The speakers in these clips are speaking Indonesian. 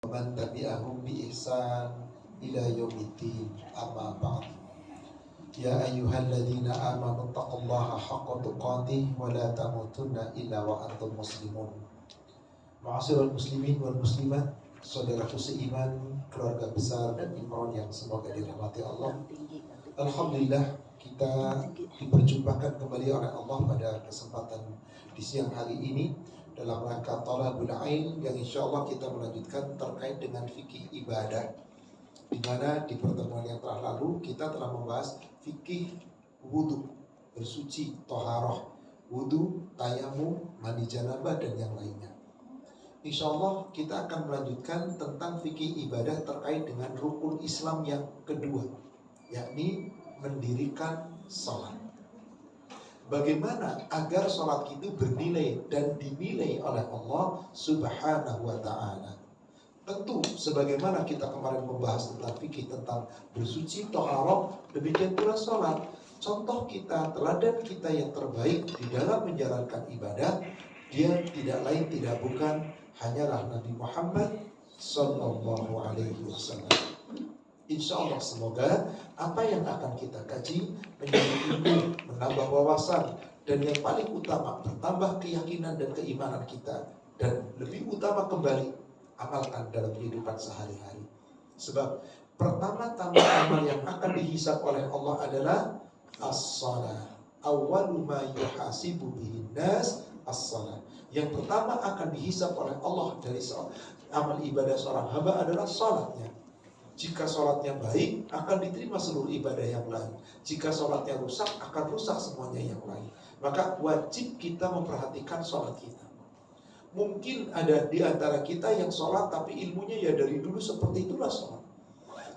man tabi'ahum bi ihsan ila yaumiddin, amma ba'd. Ya ayyuhalladzina amanu taqullaha haqqa tuqatih wa la tamutunna illa wa antum muslimun. Ma'asyiral muslimin wal muslimat, saudaraku seiman, keluarga besar dan Imron yang semoga dirahmati Allah. Alhamdulillah, kita diperjumpakan kembali oleh Allah pada kesempatan di siang hari ini dalam rangka Thalabul Ilm, yang insya Allah kita melanjutkan terkait dengan fikih ibadah, di mana di pertemuan yang telah lalu kita telah membahas fikih wudu, bersuci, toharoh, wudu, tayamum, mandi janabah dan yang lainnya. Insya Allah kita akan melanjutkan tentang fikih ibadah terkait dengan rukun Islam yang kedua, yakni mendirikan sholat. Bagaimana agar sholat itu bernilai dan dinilai oleh Allah Subhanahu wa ta'ala. Tentu sebagaimana kita kemarin membahas tentang fikih tentang bersuci, toharoh, demikian pula sholat. Contoh kita, teladan kita yang terbaik di dalam menjalankan ibadah, dia tidak lain tidak bukan hanyalah Nabi Muhammad Sallallahu Alaihi Wasallam. Insya Allah semoga apa yang akan kita kaji menjadi ilmu, menambah wawasan, dan yang paling utama bertambah keyakinan dan keimanan kita, dan lebih utama kembali amalkan dalam kehidupan sehari-hari. Sebab pertama-tama amal yang akan dihisab oleh Allah adalah as-salah. Awwalu ma yuhasibu bihin nas as-salah. Yang pertama akan dihisab oleh Allah dari amal ibadah seorang hamba adalah salatnya. Jika sholatnya baik, akan diterima seluruh ibadah yang lain. Jika sholatnya rusak, akan rusak semuanya yang lain. Maka wajib kita memperhatikan sholat kita. Mungkin ada di antara kita yang sholat tapi ilmunya ya dari dulu seperti itulah sholat.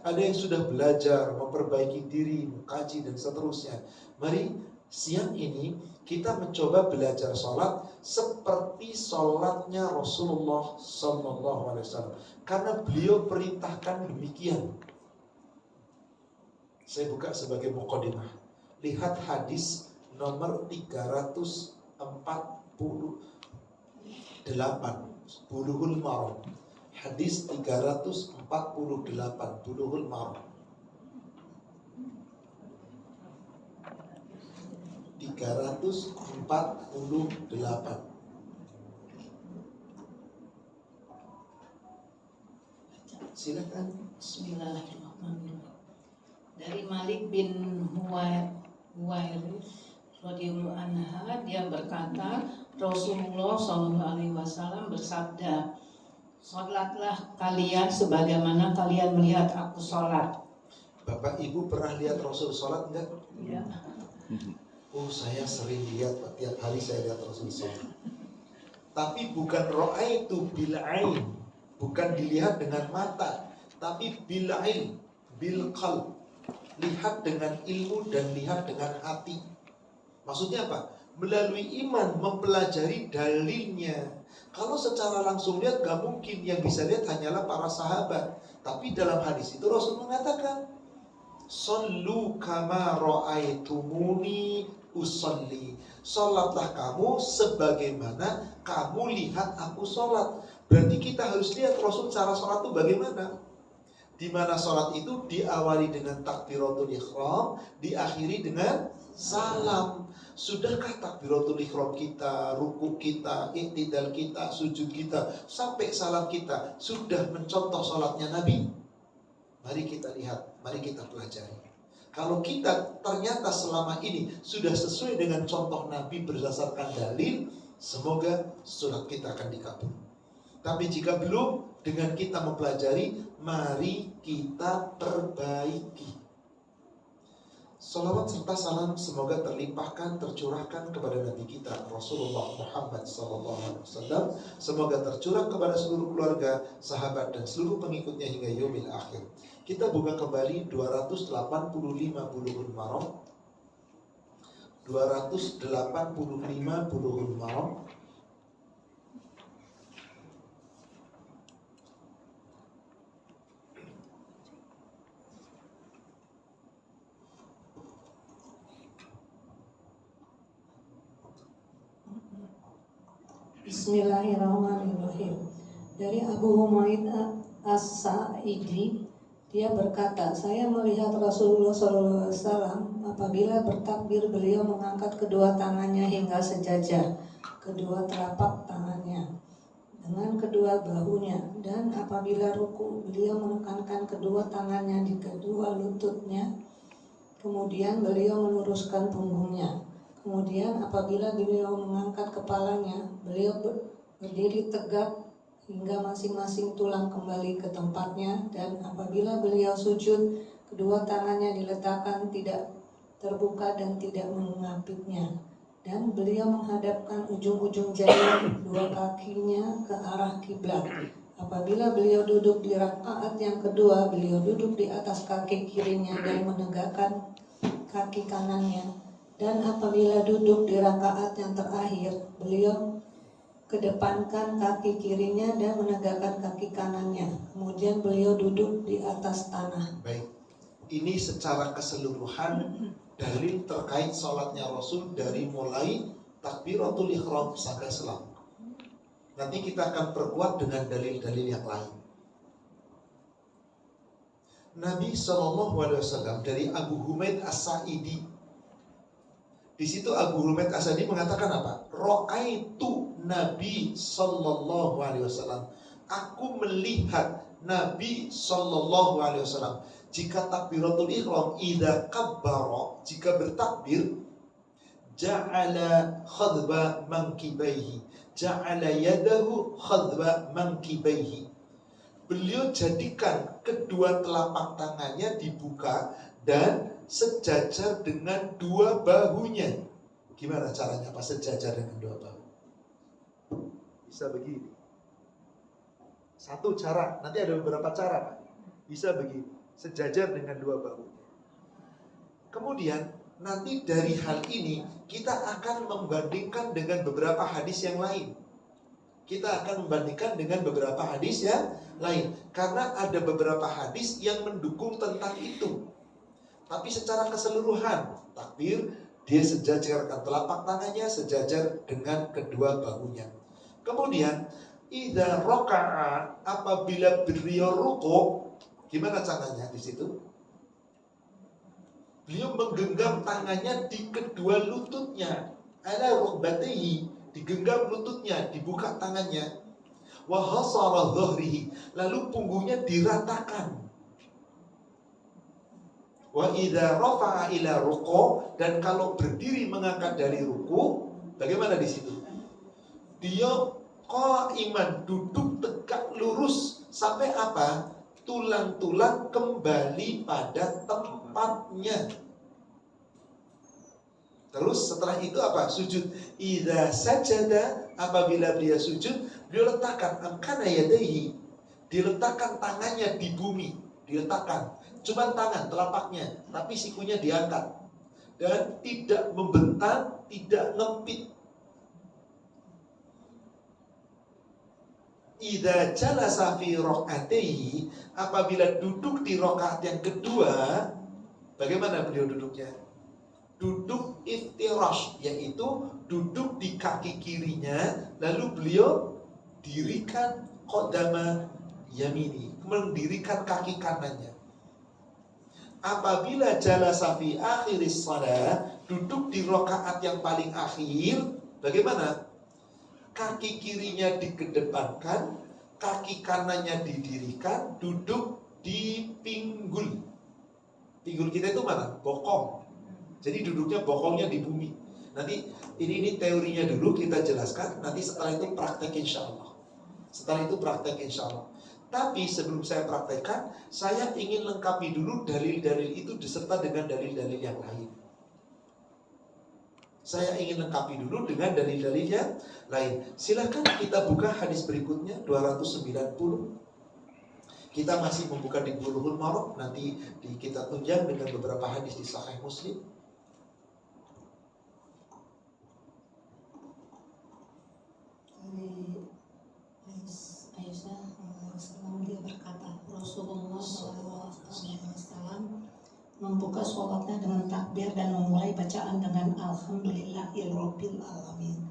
Ada yang sudah belajar, memperbaiki diri, mengkaji dan seterusnya. Mari siang ini kita mencoba belajar sholat seperti sholatnya Rasulullah SAW, karena beliau perintahkan demikian. Saya buka sebagai mukadimah. Lihat hadis nomor 348, Bulughul Maram. Hadis 348, Bulughul Maram. 348. Silakan. Bismillahirrahmanirrahim. Dari Malik bin Huwairis radhiyallahu anha, dia berkata, Rasulullah SAW bersabda, "Sholatlah kalian sebagaimana kalian melihat aku sholat." Bapak Ibu pernah lihat Rasul sholat enggak? Ya. Oh, saya sering lihat, Pak. Tiap hari saya lihat Rasul sholat. Tapi bukan ra'aitu bil ain, bukan dilihat dengan mata, tapi bil ain, bil qalb. Lihat dengan ilmu dan lihat dengan hati. Maksudnya apa? Melalui iman, mempelajari dalilnya. Kalau secara langsung lihat gak mungkin, yang bisa lihat hanyalah para sahabat. Tapi dalam hadis itu Rasul mengatakan, "Shallu kama ra'aitumuni usolli." Sholatlah kamu sebagaimana kamu lihat aku sholat. Berarti kita harus lihat Rasul cara sholat itu bagaimana. Di mana sholat itu diawali dengan takbiratul ihram, diakhiri dengan salam. Sudahkah takbiratul ihram kita, ruku kita, i'tidal kita, sujud kita, sampai salam kita sudah mencontoh sholatnya Nabi? Mari kita lihat, mari kita pelajari. Kalau kita ternyata selama ini sudah sesuai dengan contoh Nabi berdasarkan dalil, semoga sholat kita akan dikabul. Tapi jika belum, dengan kita mempelajari, mari kita perbaiki. Salawat serta salam semoga terlimpahkan, tercurahkan kepada Nabi kita Rasulullah Muhammad SAW. Semoga tercurah kepada seluruh keluarga, sahabat dan seluruh pengikutnya hingga yaumil akhir. Kita buka kembali 285 Bulughul Maram. 285 Bulughul Maram. Bismillahirrahmanirrahim. Dari Abu Humaid As-Sa'idi, dia berkata, saya melihat Rasulullah SAW apabila bertakbir beliau mengangkat kedua tangannya hingga sejajar kedua telapak tangannya dengan kedua bahunya, dan apabila ruku beliau menekankan kedua tangannya di kedua lututnya, kemudian beliau meluruskan punggungnya. Kemudian apabila beliau mengangkat kepalanya, beliau berdiri tegak hingga masing-masing tulang kembali ke tempatnya, dan apabila beliau sujud, kedua tangannya diletakkan tidak terbuka dan tidak mengapitnya, dan beliau menghadapkan ujung-ujung jari dua kakinya ke arah kiblat. Apabila beliau duduk di rakaat yang kedua, beliau duduk di atas kaki kirinya dan menegakkan kaki kanannya, dan apabila duduk di rakaat yang terakhir, beliau kedepankan kaki kirinya dan menegakkan kaki kanannya. Kemudian beliau duduk di atas tanah. Baik, ini secara keseluruhan dalil terkait sholatnya Rasul dari mulai takbiratul ihram sampai salam. Nanti kita akan perkuat dengan dalil-dalil yang lain. Nabi SAW dari Abu Humaid As-Sa'idi. Di situ Abu Humaid As-Sa'idi mengatakan apa? Ra'aitu Nabi SAW. Aku melihat Nabi SAW. Jika takbiratul ihram idza kabbara, jika bertakbir, ja'ala khadba mankibaihi, ja'ala yadahu khadba mankibaihi. Beliau jadikan kedua telapak tangannya dibuka dan sejajar dengan dua bahunya. Gimana caranya Pak sejajar dengan dua bahu? Bisa begini. Satu cara, nanti ada beberapa cara Pak. Bisa begini, sejajar dengan dua bahu. Kemudian nanti dari hal ini kita akan membandingkan dengan beberapa hadis yang lain. Kita akan membandingkan dengan beberapa hadis yang lain, karena ada beberapa hadis yang mendukung tentang itu. Tapi secara keseluruhan, takbir dia sejajarkan telapak tangannya sejajar dengan kedua bahunya. Kemudian idza raka'a, apabila beliau rukuk, gimana caranya di situ? Beliau menggenggam tangannya di kedua lututnya, ala rukbatihi, digenggam lututnya, dibuka tangannya. Wa hasara dhahrihi, lalu punggungnya diratakan. Wa idza rafa'a ila ruku', dan kalau berdiri mengangkat dari ruku, bagaimana di situ? Dia qaiman, duduk tegak lurus sampai apa? Tulang-tulang kembali pada tempatnya. Terus setelah itu apa? Sujud. Idza sajada, apabila dia sujud, beliau letakkan amkana yadaihi, diletakkan tangannya di bumi, diletakkan. Cuma tangan, telapaknya, tapi sikunya diangkat. Dan tidak membentang, tidak ngempit. Idza jalasa fi rakaatihi, apabila duduk di rakaat yang kedua, bagaimana beliau duduknya? Duduk iftirash, yaitu duduk di kaki kirinya, lalu beliau dirikan qadama yamini, mendirikan kaki kanannya. Apabila jalasa fi akhiris shalah, duduk di rakaat yang paling akhir, bagaimana? Kaki kirinya dikedepankan, kaki kanannya didirikan, duduk di pinggul. Pinggul kita itu mana? Bokong. Jadi duduknya bokongnya di bumi. Nanti ini teorinya dulu kita jelaskan. Nanti setelah itu praktek insya Allah. Setelah itu praktek insya Allah. Tapi sebelum saya praktekkan, saya ingin lengkapi dulu dalil-dalil itu beserta dengan dalil-dalil yang lain. Saya ingin lengkapi dulu dengan dalil-dalil yang lain. Silahkan kita buka hadis berikutnya 290. Kita masih membuka di Bulughul Maram. Nanti kita tunjang dengan beberapa hadis di Sahih Muslim. Aisyah dia berkata, Rasulullah SAW membuka sholatnya dengan takbir dan memulai bacaan dengan Alhamdulillahirabbil alamin.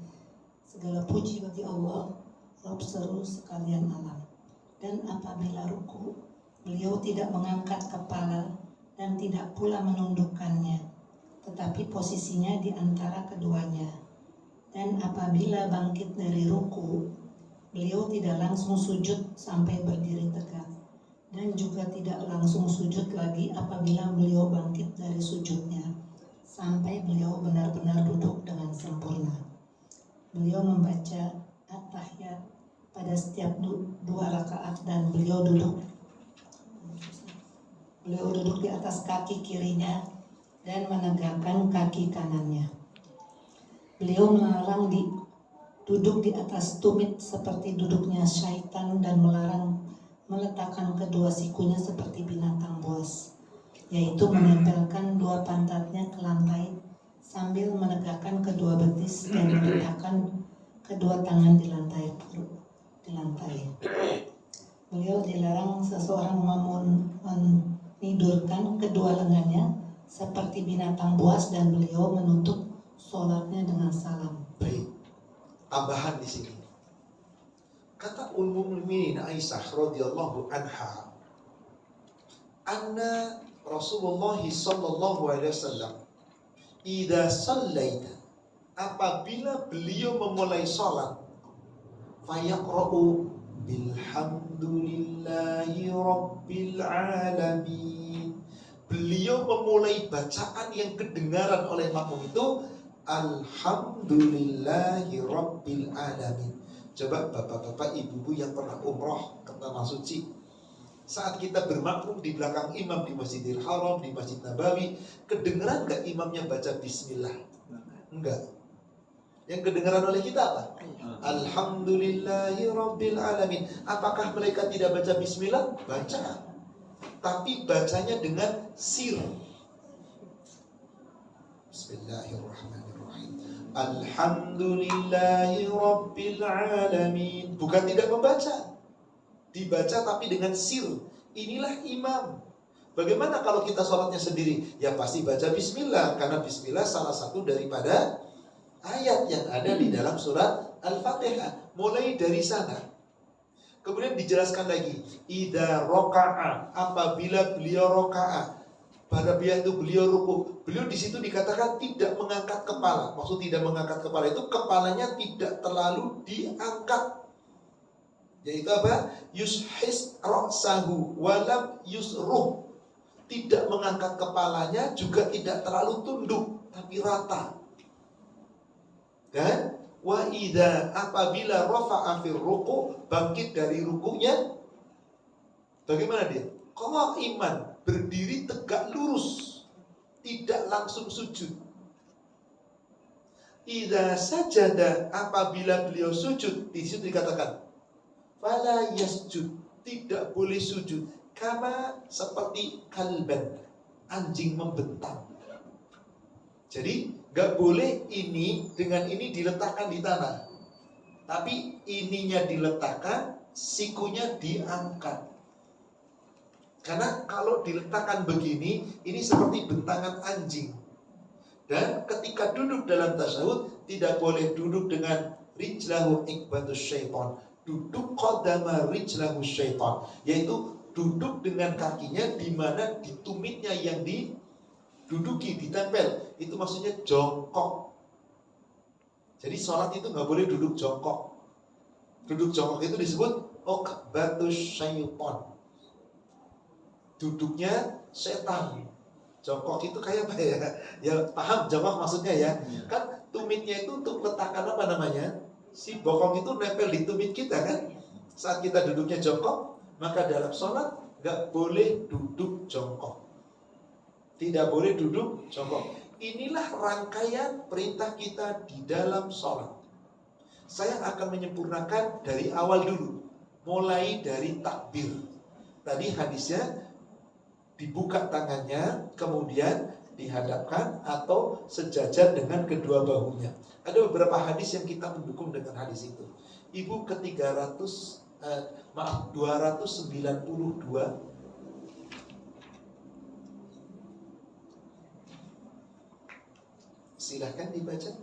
Segala puji bagi Allah, Rabb seru sekalian alam. Dan apabila ruku, beliau tidak mengangkat kepala dan tidak pula menundukkannya, tetapi posisinya di antara keduanya. Dan apabila bangkit dari ruku, beliau tidak langsung sujud sampai berdiri tegak, dan juga tidak langsung sujud lagi apabila beliau bangkit dari sujudnya, sampai beliau benar-benar duduk dengan sempurna. Beliau membaca at-tahiyat pada setiap 2 rakaat dan beliau duduk di atas kaki kirinya dan menegakkan kaki kanannya. Beliau melarang duduk di atas tumit seperti duduknya syaitan dan melarang meletakkan kedua sikunya seperti binatang buas, yaitu menempelkan 2 pantatnya ke lantai sambil menegakkan kedua betis dan meletakkan kedua tangan di lantai. Beliau dilarang seseorang menidurkan kedua lengannya seperti binatang buas dan beliau menutup sholatnya dengan salam. Baik, tambahan di sini. Kata Ummul Mukminin Aisyah radhiyallahu anha, anna Rasulullah sallallahu alaihi wasallam idza sallaita, apabila beliau memulai salat, fayaqra'u bilhamdulillahi rabbil alamin. Beliau memulai bacaan yang kedengaran oleh makmum itu alhamdulillahi rabbil alamin. Coba bapak-bapak, ibu-ibu yang pernah umroh ke Tanah Suci, saat kita bermakmum di belakang imam di Masjidil Haram, di Masjid Nabawi, kedengeran gak imamnya baca bismillah? Enggak. Yang kedengaran oleh kita apa? Alhamdulillahi rabbil alamin. Apakah mereka tidak baca bismillah? Baca. Tapi bacanya dengan sir. Bismillahirrahmanirrahim. Alhamdulillahi rabbil alamin. Bukan tidak membaca. Dibaca tapi dengan sir. Inilah imam. Bagaimana kalau kita sholatnya sendiri? Ya pasti baca bismillah, karena bismillah salah satu daripada ayat yang ada di dalam surat Al-Fatihah. Mulai dari sana. Kemudian dijelaskan lagi, idza raka'a, apabila beliau raka'a, pada itu beliau ruku. Beliau di situ dikatakan tidak mengangkat kepala. Maksud tidak mengangkat kepala itu kepalanya tidak terlalu diangkat. Yaitu apa? Yushis ra'sahu walam yusruh. Tidak mengangkat kepalanya, juga tidak terlalu tunduk, tapi rata. Dan wa idza, apabila rafa'a fir ruku', bangkit dari rukunya, bagaimana dia? Kalau iman, berdiri tegak lurus, tidak langsung sujud. Idza sajada, apabila beliau sujud, di situ dikatakan fala yasjud, tidak boleh sujud, kama seperti kalban, anjing membentang. Jadi gak boleh ini dengan ini diletakkan di tanah, tapi ininya diletakkan, sikunya diangkat. Karena kalau diletakkan begini, ini seperti bentangan anjing. Dan ketika duduk dalam tasyahud, tidak boleh duduk dengan rijlahu ikbatus syaitan, duduk qadama rijlahu syaitan, yaitu duduk dengan kakinya di mana di tumitnya yang diduduki, ditempel. Itu maksudnya jongkok. Jadi sholat itu nggak boleh duduk jongkok. Duduk jongkok itu disebut uqbatus syaitan, duduknya setan. Jongkok itu kayak apa ya? Ya paham jongkok maksudnya ya. Kan tumitnya itu untuk letakkan apa namanya? Si bokong itu nempel di tumit kita kan. Saat kita duduknya jongkok, maka dalam sholat gak boleh duduk jongkok. Tidak boleh duduk jongkok. Inilah rangkaian perintah kita di dalam sholat. Saya akan menyempurnakan dari awal dulu, mulai dari takbir. Tadi hadisnya dibuka tangannya, kemudian dihadapkan atau sejajar dengan kedua bahunya. Ada beberapa hadis yang kita mendukung dengan hadis itu. Ibu ke 292. Silahkan dibaca.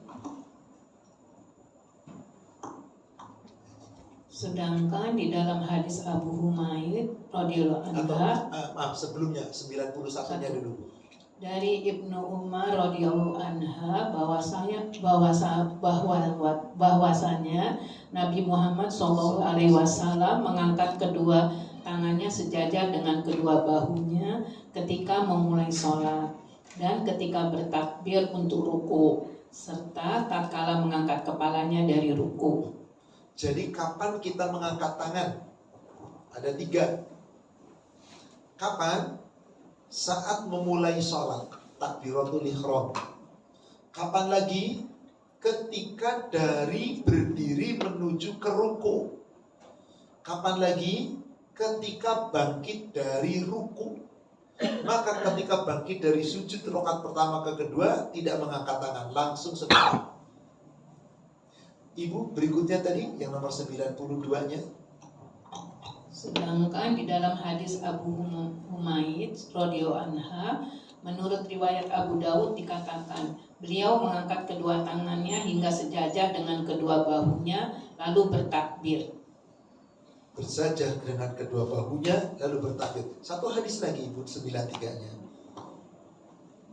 Sedangkan di dalam hadis Abu Humaid radhiyallahu Atau anha maaf sebelumnya 91-nya dulu. dari Ibnu Umar radhiyallahu anha bahwasanya Nabi Muhammad SAW mengangkat kedua tangannya sejajar dengan kedua bahunya ketika memulai sholat dan ketika bertakbir untuk ruku serta tatkala mengangkat kepalanya dari ruku. Jadi kapan kita mengangkat tangan? Ada 3. Kapan? Saat memulai sholat, takbiratul ihram. Kapan lagi? Ketika dari berdiri menuju ke ruku. Kapan lagi? Ketika bangkit dari ruku. Maka ketika bangkit dari sujud rakaat pertama ke kedua tidak mengangkat tangan, langsung sebentar. Ibu, berikutnya tadi yang nomor 92-nya. Sedangkan di dalam hadis Abu Humaid radhiyallahu anha, menurut riwayat Abu Dawud dikatakan, beliau mengangkat kedua tangannya hingga sejajar dengan kedua bahunya lalu bertakbir. Bersajar dengan kedua bahunya lalu bertakbir. Satu hadis lagi Ibu, 93-nya.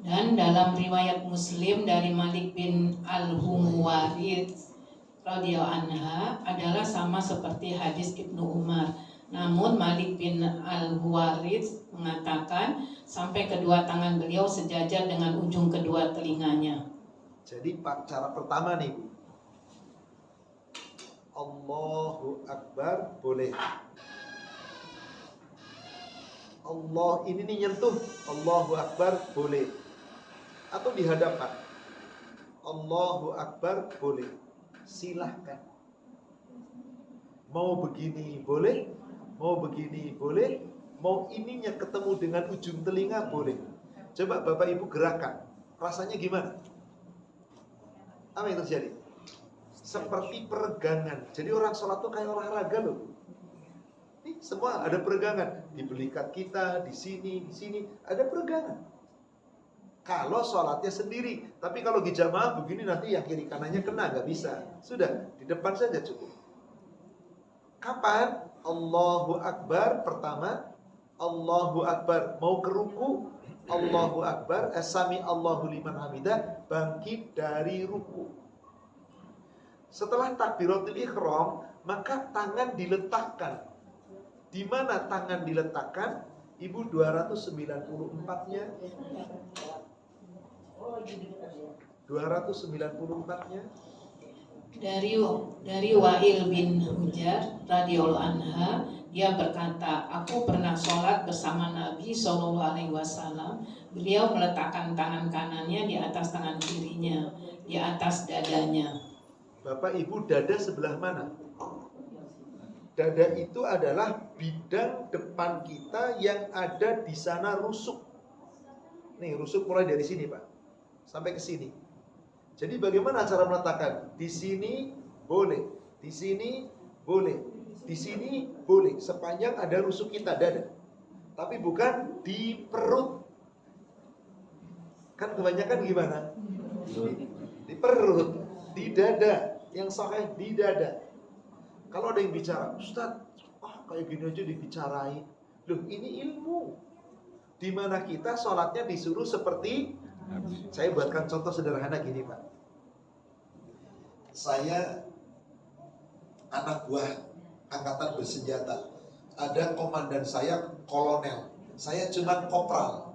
Dan dalam riwayat Muslim dari Malik bin Al-Huwairits radhiyallahu anha adalah sama seperti hadis Ibnu Umar. Namun Malik bin Al-Huwairits mengatakan sampai kedua tangan beliau sejajar dengan ujung kedua telinganya. Jadi cara pertama nih Bu. Allahu Akbar boleh. Allah ini nih nyentuh. Allahu Akbar boleh. Atau dihadapkan. Allahu Akbar boleh. Silahkan. Mau begini boleh, mau begini boleh, mau ininya ketemu dengan ujung telinga boleh. Coba Bapak Ibu gerakan, rasanya gimana? Apa yang terjadi? Seperti peregangan. Jadi orang sholat tuh kayak olahraga loh. Ini semua ada peregangan. Di belikat kita, di sini ada peregangan. Kalau sholatnya sendiri. Tapi kalau di jamaah begini nanti yang kiri kanannya kena, gak bisa. Sudah, di depan saja cukup. Kapan? Allahu Akbar pertama. Allahu Akbar mau ke ruku. Allahu Akbar, Sami Allahu liman hamidah, bangkit dari ruku. Setelah takbiratul ihram, maka tangan diletakkan. Di mana tangan diletakkan? Ibu 294-nya. 294-nya. Dari Wa'il bin Hujar radhiyallahu anha, dia berkata, aku pernah sholat bersama Nabi SAW. Beliau meletakkan tangan kanannya di atas tangan kirinya, di atas dadanya. Bapak Ibu, dada sebelah mana? Dada itu adalah bidang depan kita yang ada di sana rusuk. Nih rusuk mulai dari sini Pak, sampai ke sini. Jadi bagaimana cara meletakkan? Di sini boleh, di sini boleh, di sini boleh. Sepanjang ada rusuk kita dada. Tapi bukan di perut. Kan kebanyakan gimana? Di perut, di dada. Yang sahih di dada. Kalau ada yang bicara, Ustaz, kayak gini aja dibicarain. Loh, ini ilmu. Dimana kita sholatnya disuruh seperti, saya buatkan contoh sederhana gini Pak. Saya anak buah angkatan bersenjata. Ada komandan saya kolonel. Saya cuma kopral.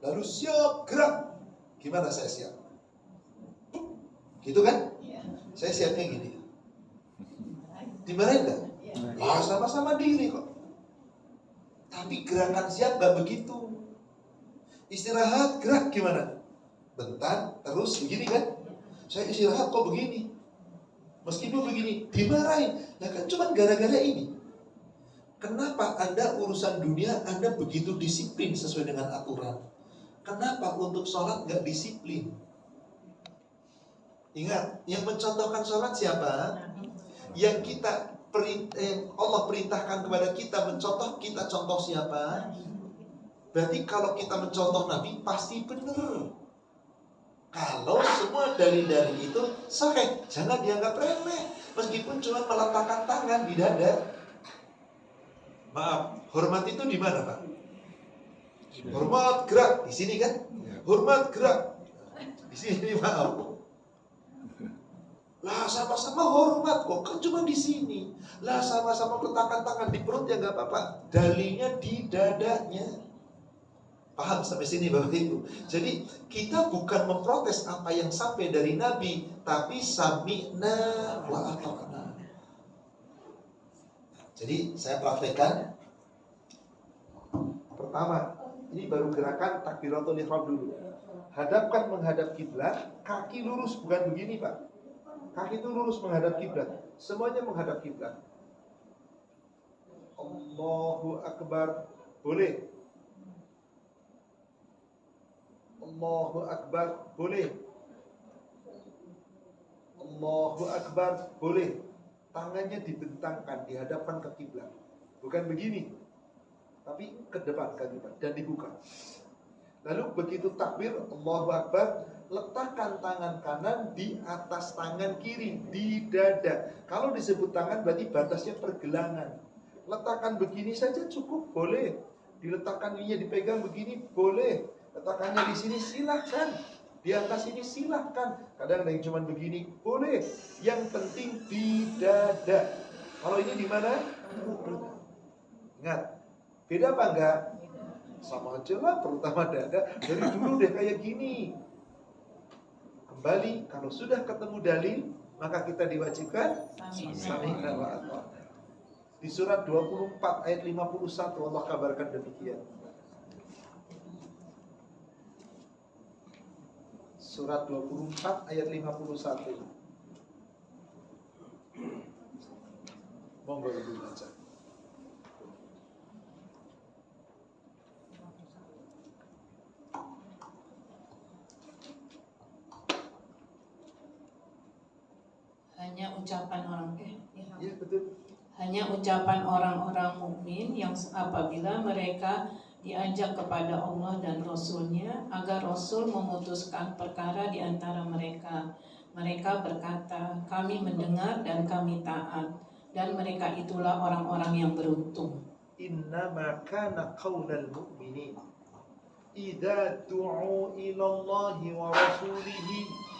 Lalu siap gerak. Gimana saya siap? Gitu kan? Saya siapnya gini. Dimarahin gak? Sama-sama diri kok. Tapi gerakan siap gak begitu. Istirahat, gerak gimana? Bentar, terus begini kan? Saya istirahat kok begini. Meskipun begini, dimarahin. Nah kan cuma gara-gara ini. Kenapa Anda urusan dunia Anda begitu disiplin sesuai dengan aturan? Kenapa untuk sholat gak disiplin? Ingat, yang mencontohkan sholat siapa? Yang kita Allah perintahkan kepada kita mencontoh, kita contoh siapa? Berarti kalau kita mencontoh Nabi pasti benar. Kalau semua dalil-dalil itu sahih, jangan dianggap remeh. Meskipun cuma meletakkan tangan di dada. Maaf, hormat itu di mana, Pak? Hormat gerak di sini kan? Hormat gerak di sini, maaf. Lah sama-sama hormat kok, kan cuma di sini. Lah sama-sama letakkan tangan di perut ya nggak apa-apa. Dalilnya di dadanya. Paham sampai sini Bapak Ibu? Jadi kita bukan memprotes apa yang sampai dari Nabi, tapi sami'na wa ata'na. Jadi saya praktekkan. Pertama, ini baru gerakan takbiratul ihram dulu. Hadapkan menghadap kiblat, kaki lurus, bukan begini Pak. Kaki itu lurus menghadap kiblat. Semuanya menghadap kiblat. Allahu Akbar. Boleh. Allahu Akbar, boleh. Allahu Akbar, boleh. Tangannya dibentangkan, dihadapkan ke kiblat. Bukan begini, tapi ke depan, ke kiblat, dan dibuka. Lalu begitu takbir, Allahu Akbar, letakkan tangan kanan di atas tangan kiri, di dada. Kalau disebut tangan berarti batasnya pergelangan. Letakkan begini saja cukup, boleh. Diletakkan ininya dipegang begini, boleh. Letakkannya di sini silahkan, di atas ini silahkan. Kadang ada yang cuma begini, boleh. Yang penting di dada. Kalau ini di mana? Ingat, beda apa enggak? Sama aja lah, terutama dada. Dari dulu deh kayak gini. Kembali, kalau sudah ketemu dalil, maka kita diwajibkan sami'na wa ata'na. Di surat 24 ayat 51 Allah kabarkan demikian. Surat 24 ayat 51. Monggo Ibu baca. Hanya ucapan orang Ya betul. Hanya ucapan orang-orang mukmin yang apabila mereka diajak kepada Allah dan Rasul-Nya agar Rasul memutuskan perkara di antara mereka. Mereka berkata, kami mendengar dan kami taat, dan mereka itulah orang-orang yang beruntung. Innama kana qaulal mu'minin idza du'u ila Allahi wa rasulihi.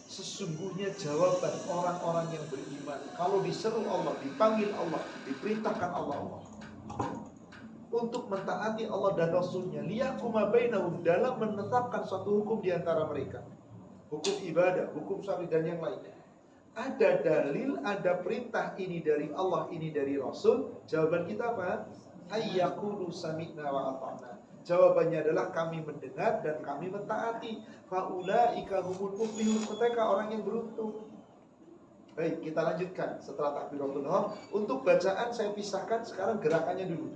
Sesungguhnya jawaban orang-orang yang beriman kalau diseru Allah, dipanggil Allah, diperintahkan Allah untuk mentaati Allah dan Rasulnya, liyahkuma bainahum, dalam menetapkan suatu hukum di antara mereka, hukum ibadah, hukum syar'i dan yang lainnya. Ada dalil, ada perintah, ini dari Allah, ini dari Rasul. Jawaban kita apa? Ayyaqulu sami'na wa ata'na. Jawabannya adalah kami mendengar dan kami mentaati. Faulaika humul muflihun, mereka orang yang beruntung. Baik, kita lanjutkan setelah takbiratul ihram. Untuk bacaan saya pisahkan sekarang gerakannya dulu.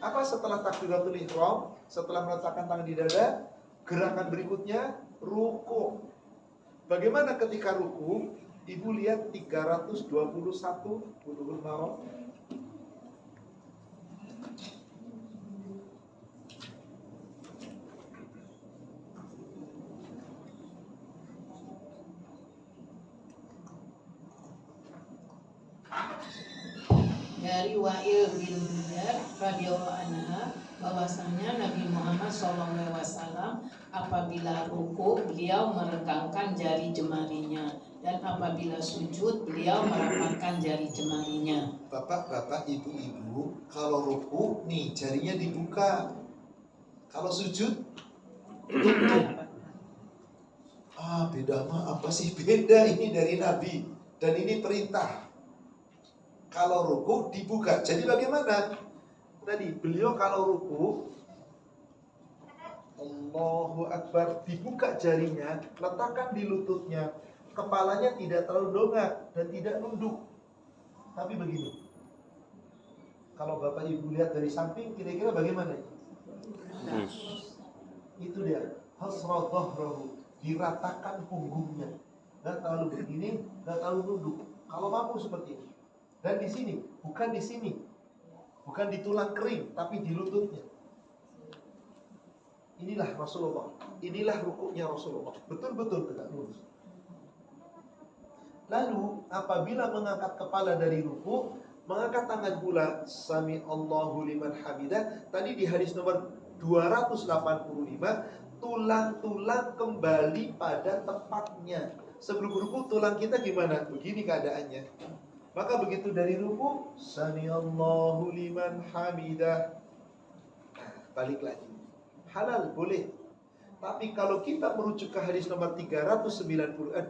Apa setelah takbiratul ihram? Setelah meletakkan tangan di dada, gerakan berikutnya ruku. Bagaimana ketika ruku? Ibu lihat 321 Bulughul Maram. Dari Wa'il bin Hujr radhiyallahu anha bahwasanya Nabi Muhammad SAW apabila ruku beliau meregangkan jari jemarinya, dan apabila sujud beliau merapatkan jari jemarinya. Bapak-bapak, ibu-ibu, kalau ruku nih jarinya dibuka. Kalau sujud tutup. Beda mah apa sih? Beda, ini dari Nabi dan ini perintah. Kalau ruku dibuka. Jadi bagaimana? Tadi beliau kalau ruku, Allahu Akbar, dibuka jarinya, letakkan di lututnya, kepalanya tidak terlalu dongak dan tidak nunduk, tapi begini. Kalau Bapak Ibu lihat dari samping, kira-kira bagaimana? Itu dia, hasra dhahrahu, diratakan punggungnya, nggak terlalu begini, nggak terlalu nunduk. Kalau mampu seperti ini. Dan di sini, bukan di sini, bukan di tulang kering, tapi di lututnya. Inilah Rasulullah, inilah rukuknya Rasulullah, betul-betul tegak lurus. Lalu apabila mengangkat kepala dari ruku, mengangkat tangan pula, sami Allahu liman hamidah. Tadi di hadis nomor 285, tulang-tulang kembali pada tempatnya. Sebelum ruku tulang kita gimana? Begini keadaannya. Maka begitu dari ruku, sami Allahu liman hamidah, balik lagi. Halal, boleh. Tapi kalau kita merujuk ke hadis nomor 290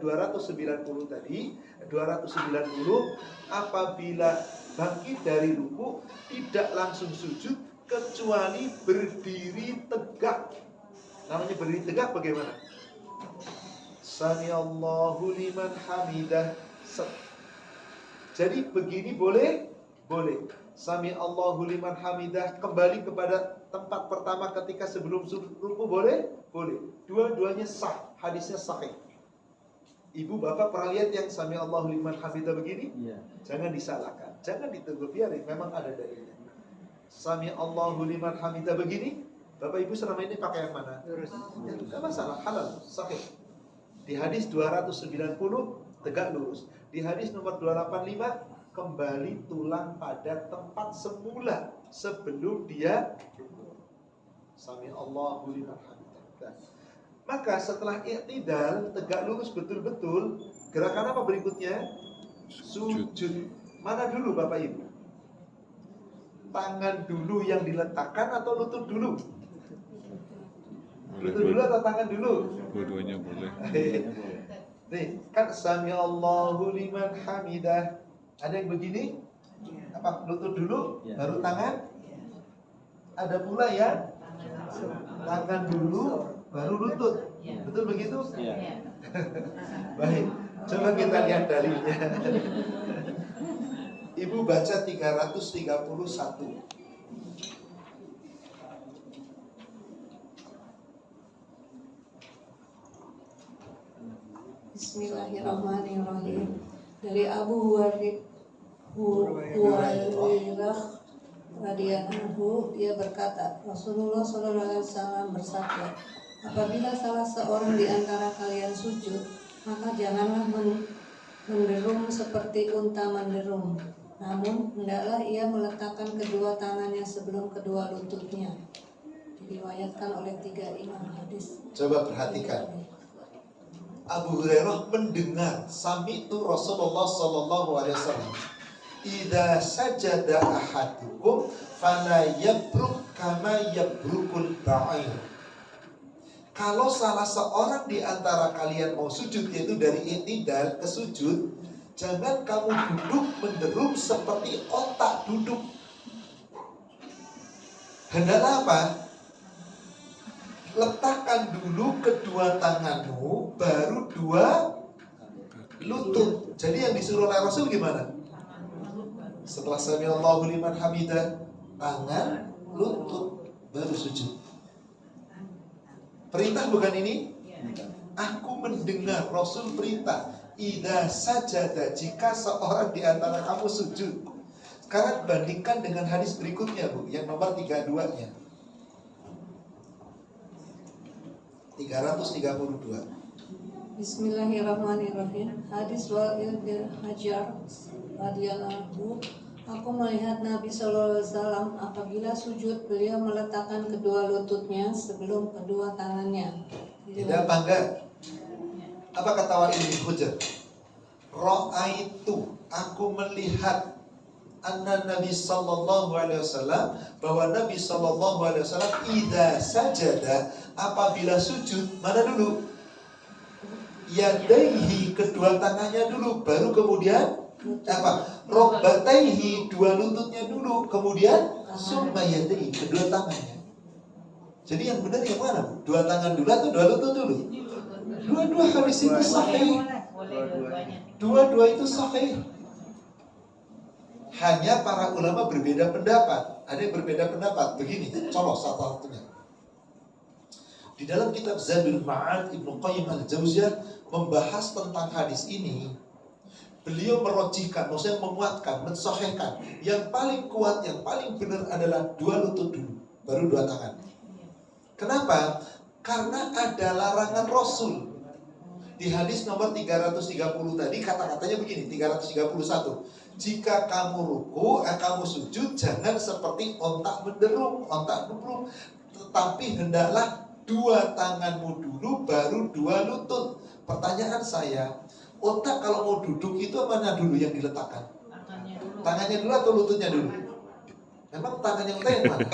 tadi, 290, apabila bangkit dari ruku tidak langsung sujud kecuali berdiri tegak. Namanya berdiri tegak bagaimana? Sami Allahu liman hamidah. Jadi begini boleh? Boleh. Sami Allahu liman hamidah, kembali kepada tempat pertama ketika sebelum ruku boleh? Boleh. Dua-duanya sah, hadisnya sahih. Ibu bapak pernah lihat yang sami Allahu liman hamidah begini? Iya. Jangan disalahkan, jangan ditegur, biarin, memang ada dalilnya. Sami Allahu liman hamidah begini, bapak ibu selama ini pakai yang mana? Lurus. Ya, tidak masalah, halal, sahih. Di hadis 290 tegak lurus. Di hadis nomor 285 kembali tulang pada tempat semula sebelum dia sami Allahu liman hamidah. Maka setelah i'tidal tegak lurus betul-betul, gerakan apa berikutnya? Sujud. Mana dulu Bapak Ibu? Tangan dulu yang diletakkan atau lutut dulu? Lutut dulu atau tangan dulu? Dua-duanya boleh. Nih, kan sami Allahu liman hamidah. Ada yang begini? Apa lutut dulu, baru tangan? Ada pula ya, tangan dulu, baru lutut. Betul begitu? Iya. Baik, coba kita lihat dalilnya. Ibu baca 331. Bismillahirrahmanirrahim. Dari Abu Hurairah radhiyallahu anhu, dia berkata, Rasulullah SAW bersabda, apabila salah seorang di antara kalian sujud, maka janganlah menderum seperti unta menderum, namun hendaklah ia meletakkan kedua tangannya sebelum kedua lututnya. Diriwayatkan oleh 3 imam hadis. Coba perhatikan. Abu Hurairah mendengar sami'tu Rasulullah sallallahu alaihi wasallam, idza sajada ahadukum fala yabruk kama yabrukul ba'ir. Kalau salah seorang di antara kalian mau sujud, yaitu dari i'tidal ke sujud, jangan kamu duduk menderum seperti onta duduk. Hendaklah apa? Letakkan dulu kedua tanganmu, baru dua lutut. Jadi yang disuruh oleh Rasul gimana? Setelah sami Allahu liman hamidah, tangan, lutut, baru sujud. Perintah bukan ini? Aku mendengar Rasul perintah, idza sajada, jika seorang di antara kamu sujud. Sekarang bandingkan dengan hadis berikutnya, Bu, yang nomor 32-nya. 332. Bismillahirrahmanirrahim. Hadis Wa'il bin Hajar radhiyallahu anhu, aku melihat Nabi SAW apabila sujud, beliau meletakkan kedua lututnya sebelum kedua tangannya. Tidak apa enggak? Apa kata Wa'il bin Hajar? Ra'aitu, aku melihat anna Nabi sallallahu alaihi wasallam, bahwa Nabi sallallahu alaihi wasallam idza sajada, apabila sujud, mana dulu? Yadaihi, kedua tangannya dulu, baru kemudian apa? Rokbataihi, dua lututnya dulu, kemudian summa yadaihi, kedua tangannya. Jadi yang benar yang mana? Dua tangan dulu atau dua lutut dulu? Dua-dua hadis itu sahih. Dua-dua itu sahih. Hanya para ulama berbeda pendapat. Ada yang berbeda pendapat. Begini, contoh satu-satunya. Di dalam kitab Zadul Ma'ad Ibnu Qayyim al-Jauziyah membahas tentang hadis ini. Beliau merojihkan, maksudnya menguatkan, mensahihkan. Yang paling kuat, yang paling benar adalah dua lutut dulu, baru dua tangan. Kenapa? Karena ada larangan Rasul. Di hadis nomor 330 tadi kata-katanya begini, 331. Jika kamu ruku, kamu sujud, jangan seperti ontak menderung, ontak nubruk, tetapi hendaklah dua tanganmu dulu, baru dua lutut. Pertanyaan saya, ontak kalau mau duduk itu mana dulu yang diletakkan? Tangannya dulu atau lututnya dulu? Memang tangannya ontak yang mana?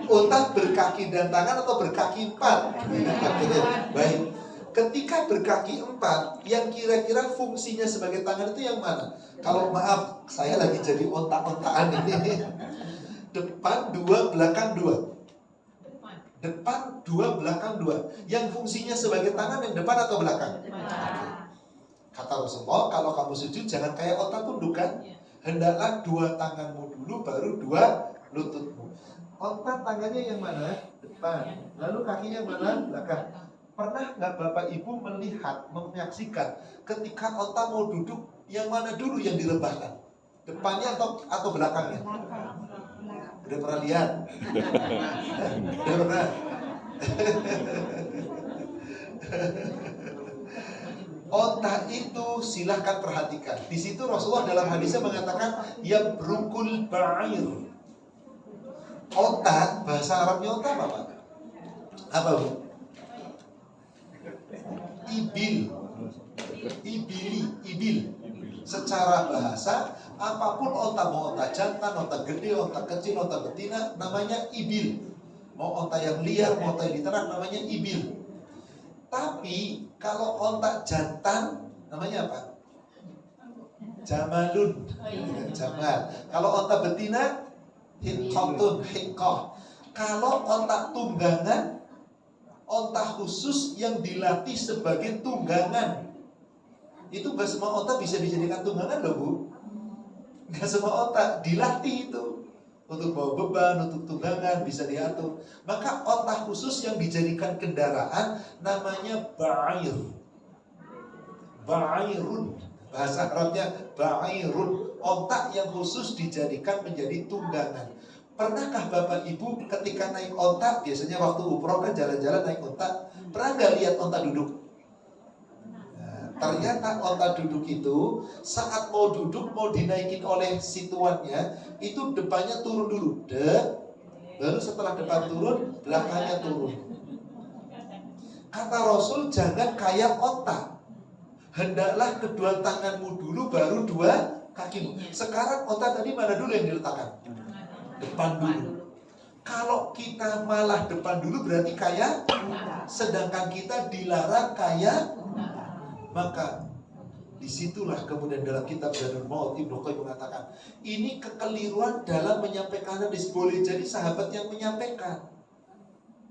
Ontak berkaki dan tangan atau berkaki empat? Baik. Ketika berkaki empat, yang kira-kira fungsinya sebagai tangan itu yang mana? Kalau maaf, saya lagi jadi ontak-ontakan ini. Depan dua, belakang dua. Depan dua, belakang dua. Yang fungsinya sebagai tangan yang depan atau belakang? Kata Rasulullah, kalau kamu sujud jangan kayak ontak tunduk kan? Hendaklah dua tanganmu dulu, baru dua lututmu. Ontak tangannya yang mana? Depan. Lalu kakinya mana? Belakang. Pernah nggak Bapak Ibu melihat, menyaksikan ketika onta mau duduk, yang mana dulu yang direbahkan? Depannya atau belakangnya? Udah pernah lihat? Udah pernah? Onta itu silahkan perhatikan. Di situ Rasulullah dalam hadisnya mengatakan ya brukul ba'ir. Onta, bahasa Arabnya onta apa Pak? Apa Bu? Ibil. Secara bahasa, apapun onta, mau onta jantan, onta gede, onta kecil, onta betina, namanya ibil. Mau onta yang liar, mau onta yang di ternak, namanya ibil. Tapi kalau onta jantan, namanya apa? Jamalun. Jamal. Kalau onta betina, hiqqah. Kalau onta tunggangan, onta khusus yang dilatih sebagai tunggangan. Itu gak semua onta bisa dijadikan tunggangan loh Bu. Gak semua onta dilatih itu untuk bawa beban, untuk tunggangan, bisa diatur. Maka onta khusus yang dijadikan kendaraan namanya ba'ir. Ba'irun. Bahasa Arabnya ba'irun. Onta yang khusus dijadikan menjadi tunggangan. Pernahkah Bapak Ibu ketika naik onta, biasanya waktu umroh kan jalan-jalan naik onta, pernah nggak lihat onta duduk? Nah, ternyata onta duduk itu saat mau duduk, mau dinaikin oleh si tuannya, itu depannya turun dulu, baru setelah depan turun, belakangnya turun. Kata Rasul, jangan kayak onta, hendaklah kedua tanganmu dulu, baru dua kakimu. Sekarang onta tadi mana dulu yang diletakkan? Depan dulu. Kalau kita malah depan dulu berarti kaya, sedangkan kita dilarang kaya. Maka disitulah kemudian dalam kitab Zadul Maut Ibnu Qayyim mengatakan ini kekeliruan dalam menyampaikan hadis. Boleh jadi sahabat yang menyampaikan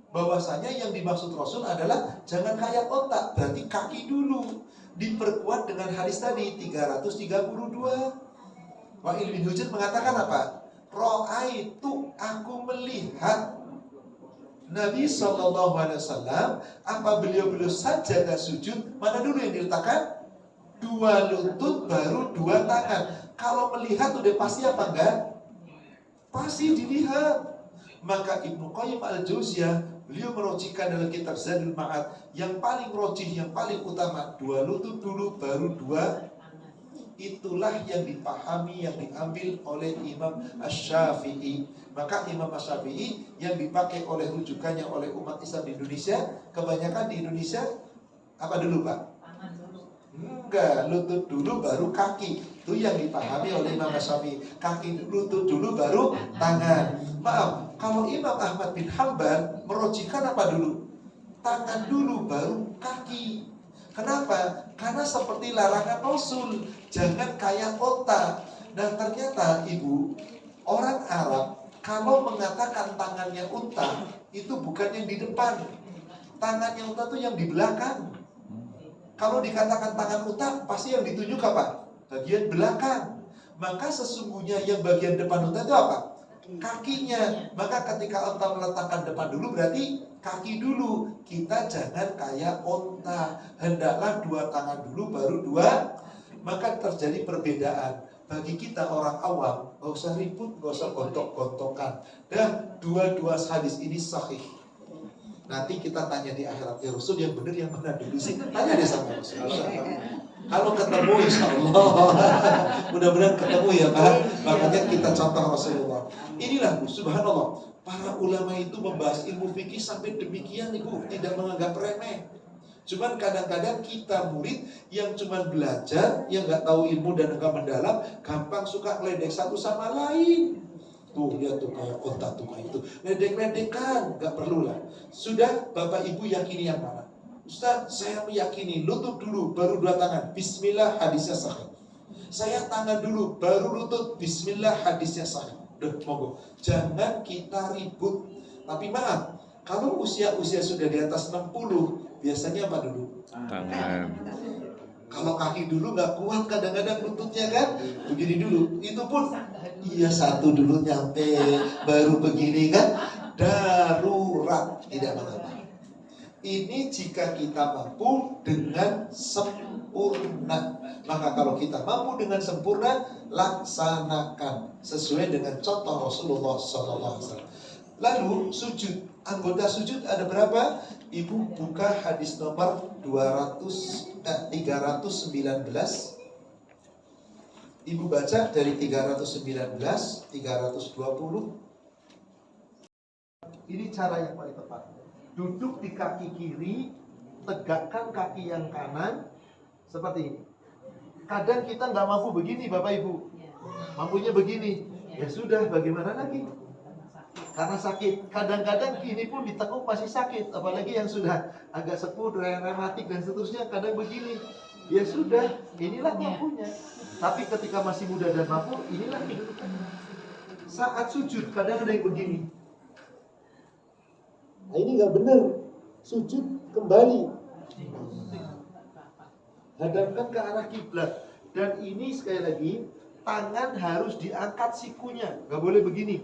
bahwasanya yang dimaksud Rasul adalah jangan kayak otak, berarti kaki dulu. Diperkuat dengan hadis tadi 332. Wa'il bin Hujr mengatakan apa? Ra'aitu, aku melihat Nabi SAW apa beliau sajadah sujud, mana dulu yang diletakkan? Dua lutut baru dua tangan. Kalau melihat udah pasti apa enggak? Pasti dilihat. Maka Ibnu Qayyim al-Jauziyah beliau merocikan dalam kitab Zadul Ma'ad yang paling rojih, yang paling utama dua lutut dulu baru dua. Itulah yang dipahami, yang diambil oleh Imam Asy-Syafi'i. Maka Imam Asy-Syafi'i yang dipakai oleh rujukannya oleh umat Islam di Indonesia, kebanyakan di Indonesia apa dulu Pak? Enggak, lutut dulu baru kaki. Itu yang dipahami oleh Imam Asy-Syafi'i. Kaki lutut dulu baru tangan. Maaf, kalau Imam Ahmad bin Hanbal merojikan apa dulu? Tangan dulu baru kaki. Kenapa? Karena seperti larangan Rasul, jangan kayak onta. Dan ternyata Ibu, orang Arab kalau mengatakan tangannya unta, itu bukan yang di depan. Tangannya unta itu yang di belakang. Kalau dikatakan tangan unta, pasti yang ditunjuk apa? Bagian belakang. Maka sesungguhnya yang bagian depan unta itu apa? Kakinya. Maka ketika unta meletakkan depan dulu berarti kaki dulu. Kita jangan kayak unta, hendaklah dua tangan dulu baru dua. Maka terjadi perbedaan. Bagi kita orang awam, gak usah ribut, gak usah gontok-gontokan. Dan dua-dua hadis ini sahih. Nanti kita tanya di akhirat, ya Rasul yang benar yang mana dulu sih? Tanya deh sama Rasul. Kalau ketemu insya Allah, mudah-mudahan ketemu ya Pak. Makanya kita contoh Rasulullah. Inilah Bu, subhanallah, para ulama itu membahas ilmu fikih sampai demikian Ibu, tidak menganggap remeh. Cuman kadang-kadang kita murid yang cuman belajar, yang nggak tahu ilmu dan nggak mendalam, gampang suka ngeledek satu sama lain. Tuh lihat tuh kayak kontak tuh kayak itu, ledek-ledekan, nggak perlu lah. Sudah Bapak Ibu yakini yang mana? Ustaz, saya meyakini lutut dulu, baru dua tangan. Bismillah, hadisnya sahih. Saya tangan dulu, baru lutut. Bismillah, hadisnya sahih. Udah, monggo. Jangan kita ribut. Tapi maaf, kalau usia-usia sudah di atas 60, biasanya apa dulu? Tangan. Kalau kaki dulu nggak kuat kadang-kadang lututnya kan, begini dulu. Itu pun iya satu dulu nyampe, baru begini kan, darurat, tidak mengapa. Ini jika kita mampu dengan sempurna. Maka kalau kita mampu dengan sempurna, laksanakan sesuai dengan contoh Rasulullah SAW. Lalu sujud, anggota sujud ada berapa? Ibu buka hadis nomor 319. Ibu baca dari 319, 320. Ini cara yang paling tepat. Duduk di kaki kiri, tegakkan kaki yang kanan seperti ini. Kadang kita nggak mampu begini Bapak Ibu, mampunya begini. Ya sudah, bagaimana lagi? Karena sakit. Kadang-kadang ini pun ditekuk masih sakit, apalagi yang sudah agak sepuh, rematik dan seterusnya. Kadang begini. Ya sudah, inilah mampunya. Tapi ketika masih muda dan mampu, inilah kedudukan. Saat sujud kadang ada yang begini. Nah, ini nggak benar. Sujud kembali, hadapkan ke arah kiblat. Dan ini sekali lagi, tangan harus diangkat sikunya, nggak boleh begini.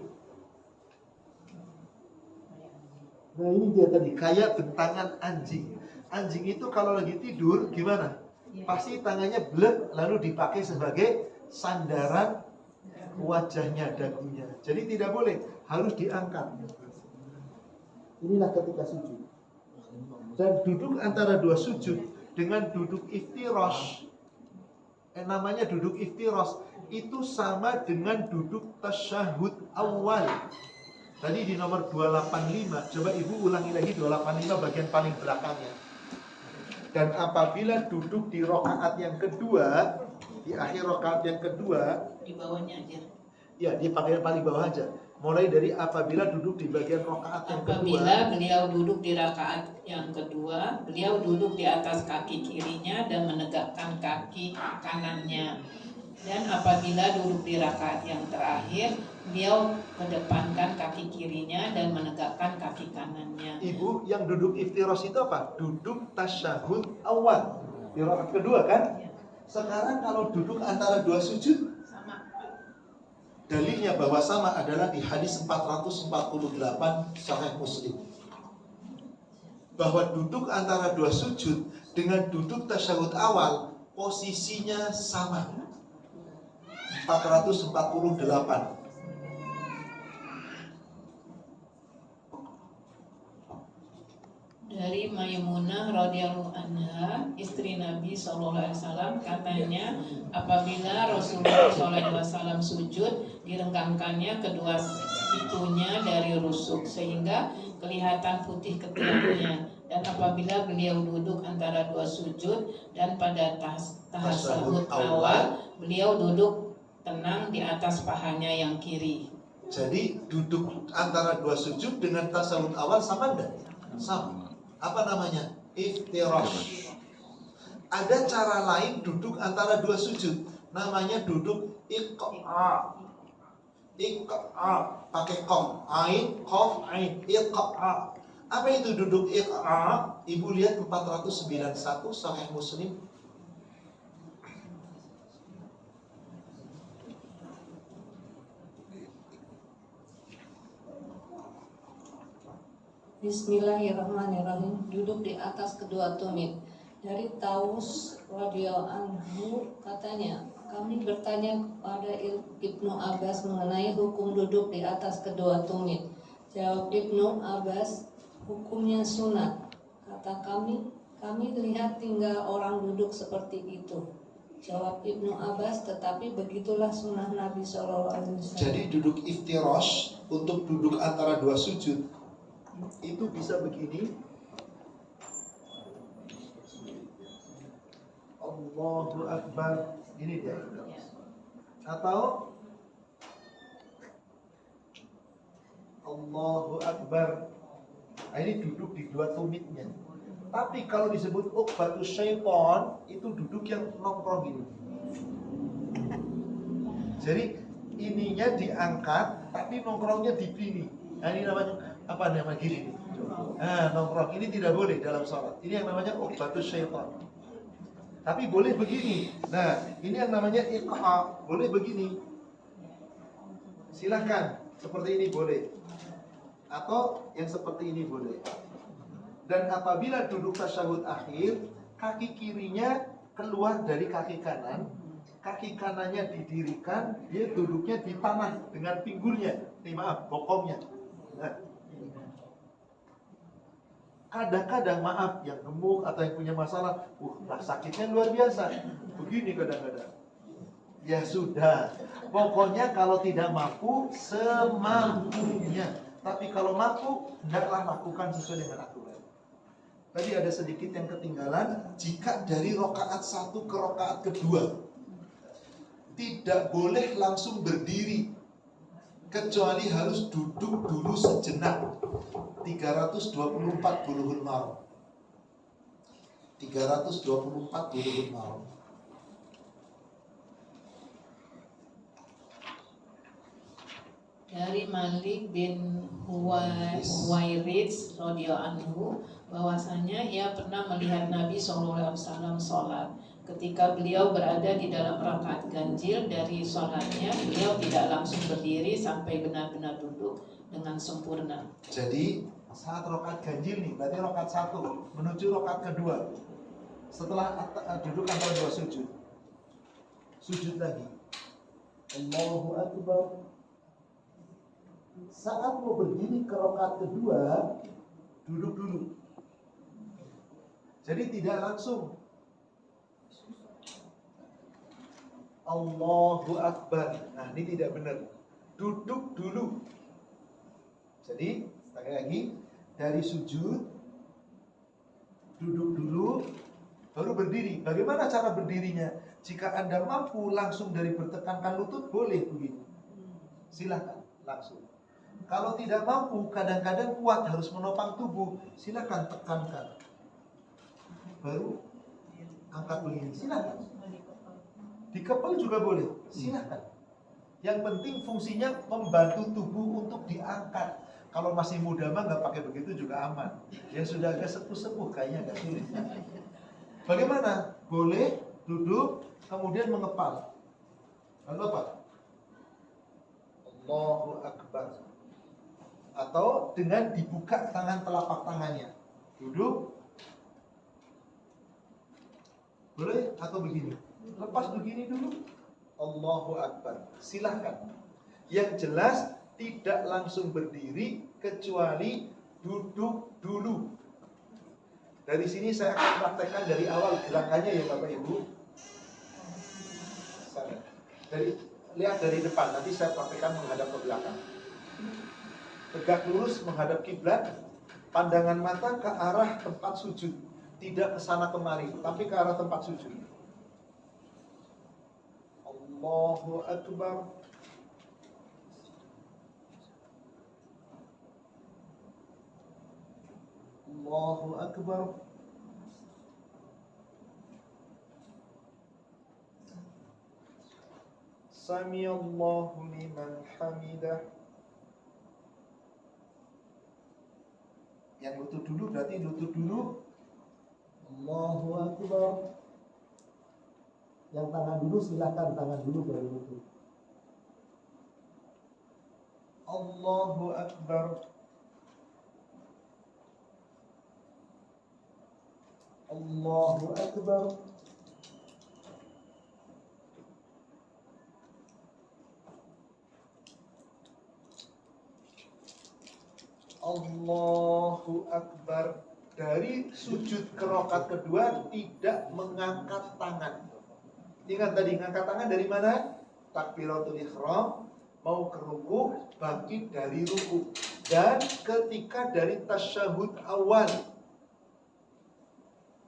Nah ini dia tadi, kayak bentangan anjing. Anjing itu kalau lagi tidur gimana? Pasti tangannya blek, lalu dipakai sebagai sandaran wajahnya, dagunya. Jadi tidak boleh, harus diangkat. Inilah ketika sujud. Dan duduk antara dua sujud dengan duduk iftirash. Namanya duduk iftirash itu sama dengan duduk tasyahud awal. Tadi di nomor 285, coba Ibu ulangi lagi 285 bagian paling belakangnya. Dan apabila duduk di rakaat yang kedua, di akhir rakaat yang kedua, Di bawahnya aja. ya di bagian paling bawah aja. Mulai dari apabila duduk di bagian rakaat yang kedua. Apabila beliau duduk di rakaat yang kedua, beliau duduk di atas kaki kirinya dan menegakkan kaki kanannya. Dan apabila duduk di rakaat yang terakhir, beliau kedepankan kaki kirinya dan menegakkan kaki kanannya. Ibu, yang duduk iftirash itu apa? Duduk tasyahud awal di rakaat kedua kan? Sekarang kalau duduk antara dua sujud, dalilnya bahwa sama adalah di hadis 448 Sahih Muslim. Bahwa duduk antara dua sujud dengan duduk tasyahud awal posisinya sama. 448. Dari Maimunah radhiyallahu anha, istri Nabi SAW, katanya apabila Rasulullah SAW sujud, direnggangkannya kedua sikunya dari rusuk sehingga kelihatan putih ketiaknya. Dan apabila beliau duduk antara dua sujud dan pada tahasahud awal, beliau duduk tenang di atas pahanya yang kiri. Jadi duduk antara dua sujud dengan tasawuf awal sama enggak? Sama. Apa namanya? Iftirash. Ada cara lain duduk antara dua sujud. Namanya duduk iq'a. Iq'a. Pakai qaf. Ain, qaf, ain. Iq'a. Apa itu duduk iq'a? Ibu lihat 491 Sahih Muslim. Bismillahirrahmanirrahim. Duduk di atas kedua tumit. Dari Taus radhiyallahu anhu katanya, kami bertanya pada Ibnu Abbas mengenai hukum duduk di atas kedua tumit. Jawab Ibnu Abbas, hukumnya sunat. Kata kami lihat tinggal orang duduk seperti itu. Jawab Ibnu Abbas, tetapi begitulah sunnah Nabi SAW. Jadi duduk iftirash untuk duduk antara dua sujud itu bisa begini. Allahu Akbar. Ini dia. Atau Allahu Akbar. Nah, ini duduk di dua tumitnya. Tapi kalau disebut uqbatus syaitan, itu duduk yang nongkrong ini. Jadi ininya diangkat, tapi nongkrongnya di sini. Nah, ini namanya apa, nama gini nih. Nah, nongkrong ini tidak boleh dalam sholat. Ini yang namanya uqbatus syaitan. Tapi boleh begini. Nah, ini yang namanya iqha. Boleh begini. Silahkan, seperti ini boleh. Atau yang seperti ini boleh. Dan apabila duduk tasyahud akhir, kaki kirinya keluar dari kaki kanan, kaki kanannya didirikan, dia duduknya di tanah dengan pinggulnya, bokongnya. Nah, kadang-kadang maaf, yang gemuk atau yang punya masalah, sakitnya luar biasa. Begini kadang-kadang. Ya sudah, pokoknya kalau tidak mampu, semampunya. Tapi kalau mampu, hendaklah lakukan sesuai dengan aturan. Tadi ada sedikit yang ketinggalan. Jika dari rakaat 1 ke rakaat kedua, tidak boleh langsung berdiri, kecuali harus duduk dulu sejenak. 324 bulughul maram. 324 bulughul maram. Dari Malik bin Huwairits radhiyallahu anhu bahwasanya ia pernah melihat Nabi SAW sholat. Ketika beliau berada di dalam rakaat ganjil dari sholatnya, beliau tidak langsung berdiri sampai benar-benar duduk dengan sempurna. Jadi saat rakaat ganjil nih, berarti rakaat 1 menuju rakaat kedua. Setelah duduk antara dua sujud, sujud lagi. Allahu Akbar. Saat mau berdiri ke rakaat kedua, duduk dulu. Jadi tidak langsung Allahu Akbar. Nah, ini tidak benar. Duduk dulu. Jadi, sekali lagi, dari sujud, duduk dulu, baru berdiri. Bagaimana cara berdirinya? Jika Anda mampu langsung dari bertekankan lutut, boleh begini. Silahkan, langsung. Kalau tidak mampu, kadang-kadang kuat harus menopang tubuh, silakan tekankan. Baru angkat begini, silakan. Dikepel juga boleh, silakan. Yang penting fungsinya membantu tubuh untuk diangkat. Kalau masih muda mah nggak pakai begitu juga aman. Yang sudah agak sepuh-sepuh kayaknya agak sulit. Bagaimana? Boleh duduk, kemudian mengepal. Lalu apa? Allahu Akbar. Atau dengan dibuka tangan telapak tangannya. Duduk. Boleh? Atau begini. Lepas begini dulu. Allahu Akbar. Silahkan. Yang jelas tidak langsung berdiri kecuali duduk dulu. Dari sini saya akan praktekkan dari awal gerakannya ya Bapak Ibu. Lihat dari depan. Nanti saya praktekkan menghadap ke belakang. Tegak lurus menghadap kiblat, pandangan mata ke arah tempat sujud, tidak ke sana kemari, tapi ke arah tempat sujud. Allahu Akbar. Allahu Akbar. Samiallahu liman hamidah. Yang lutut dulu berarti lutut dulu. Allahu Akbar. Yang tangan dulu silakan tangan dulu baru lutut. Allahu Akbar. Allahu Akbar. Allahu Akbar. Dari sujud ke rakaat kedua tidak mengangkat tangan. Ingat tadi ngangkat tangan dari mana? Takbiratul ihram, mau ke ruku, bangkit dari ruku. Dan ketika dari tasyahud awal.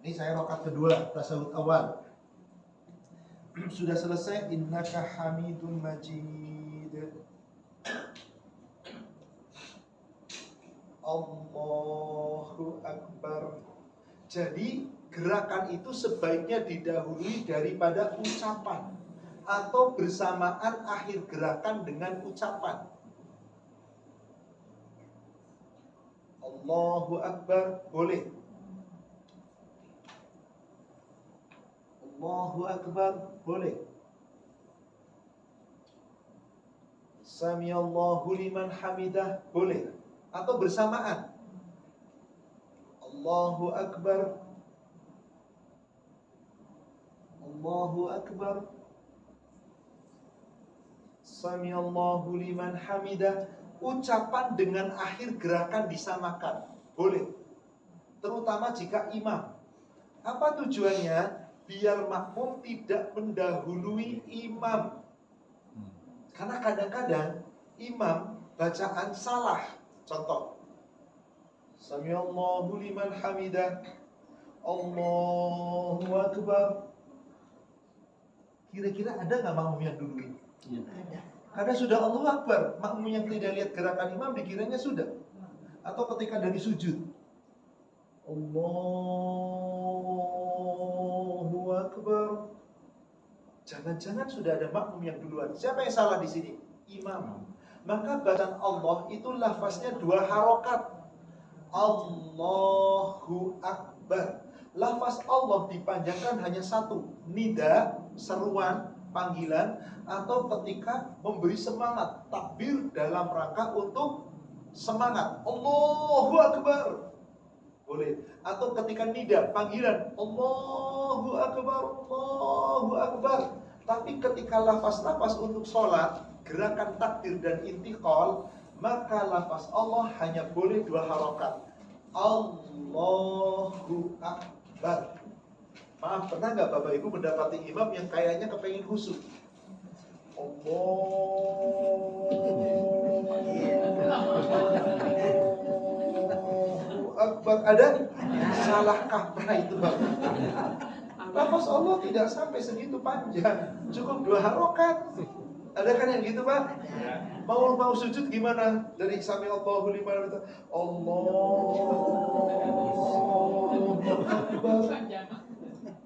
Ini saya rakaat kedua, tasyahud awal. Sudah selesai, innaka hamidun majid. Allahu Akbar. Jadi gerakan itu sebaiknya didahului daripada ucapan atau bersamaan akhir gerakan dengan ucapan. Allahu Akbar boleh. Allahu Akbar boleh. Samiallahu liman hamidah boleh. Atau bersamaan. Allahu Akbar. Allahu Akbar. Samiallahu liman hamidah. Ucapan dengan akhir gerakan disamakan. Boleh. Terutama jika imam. Apa tujuannya? Biar makmum tidak mendahului imam. Karena kadang-kadang imam bacaan salah. Contoh, Samiallahu liman hamidah, Allahu Akbar. Kira-kira ada nggak makmum yang duluin? Ada. Karena sudah Allahu Akbar, makmum yang tidak lihat gerakan imam dikiranya sudah. Atau ketika dari sujud, Allahu Akbar. Jangan-jangan sudah ada makmum yang duluan. Siapa yang salah di sini? Imam. Maka bacaan Allah itu lafaznya 2 harokat. Allahu Akbar. Lafaz Allah dipanjangkan hanya 1. Nida, seruan, panggilan. Atau ketika memberi semangat. Takbir dalam rangka untuk semangat. Allahu Akbar. Boleh. Atau ketika nida, panggilan. Allahu Akbar, Allahu Akbar. Tapi ketika lafaz-lafaz untuk sholat, gerakan takbir dan intiqal, maka lafaz Allah hanya boleh 2 harokat. Allahu Akbar. Maaf, pernah nggak Bapak Ibu mendapati imam yang kayaknya kepengen khusyuk? Allahu Akbar. Ada? Salah kaprah itu Bapak. Lafaz Allah tidak sampai segitu panjang, cukup 2 harokat. Ada kan yang gitu Pak? Mau sujud gimana? Dari Sami Allahu liman hamidah, Allahu Akbar.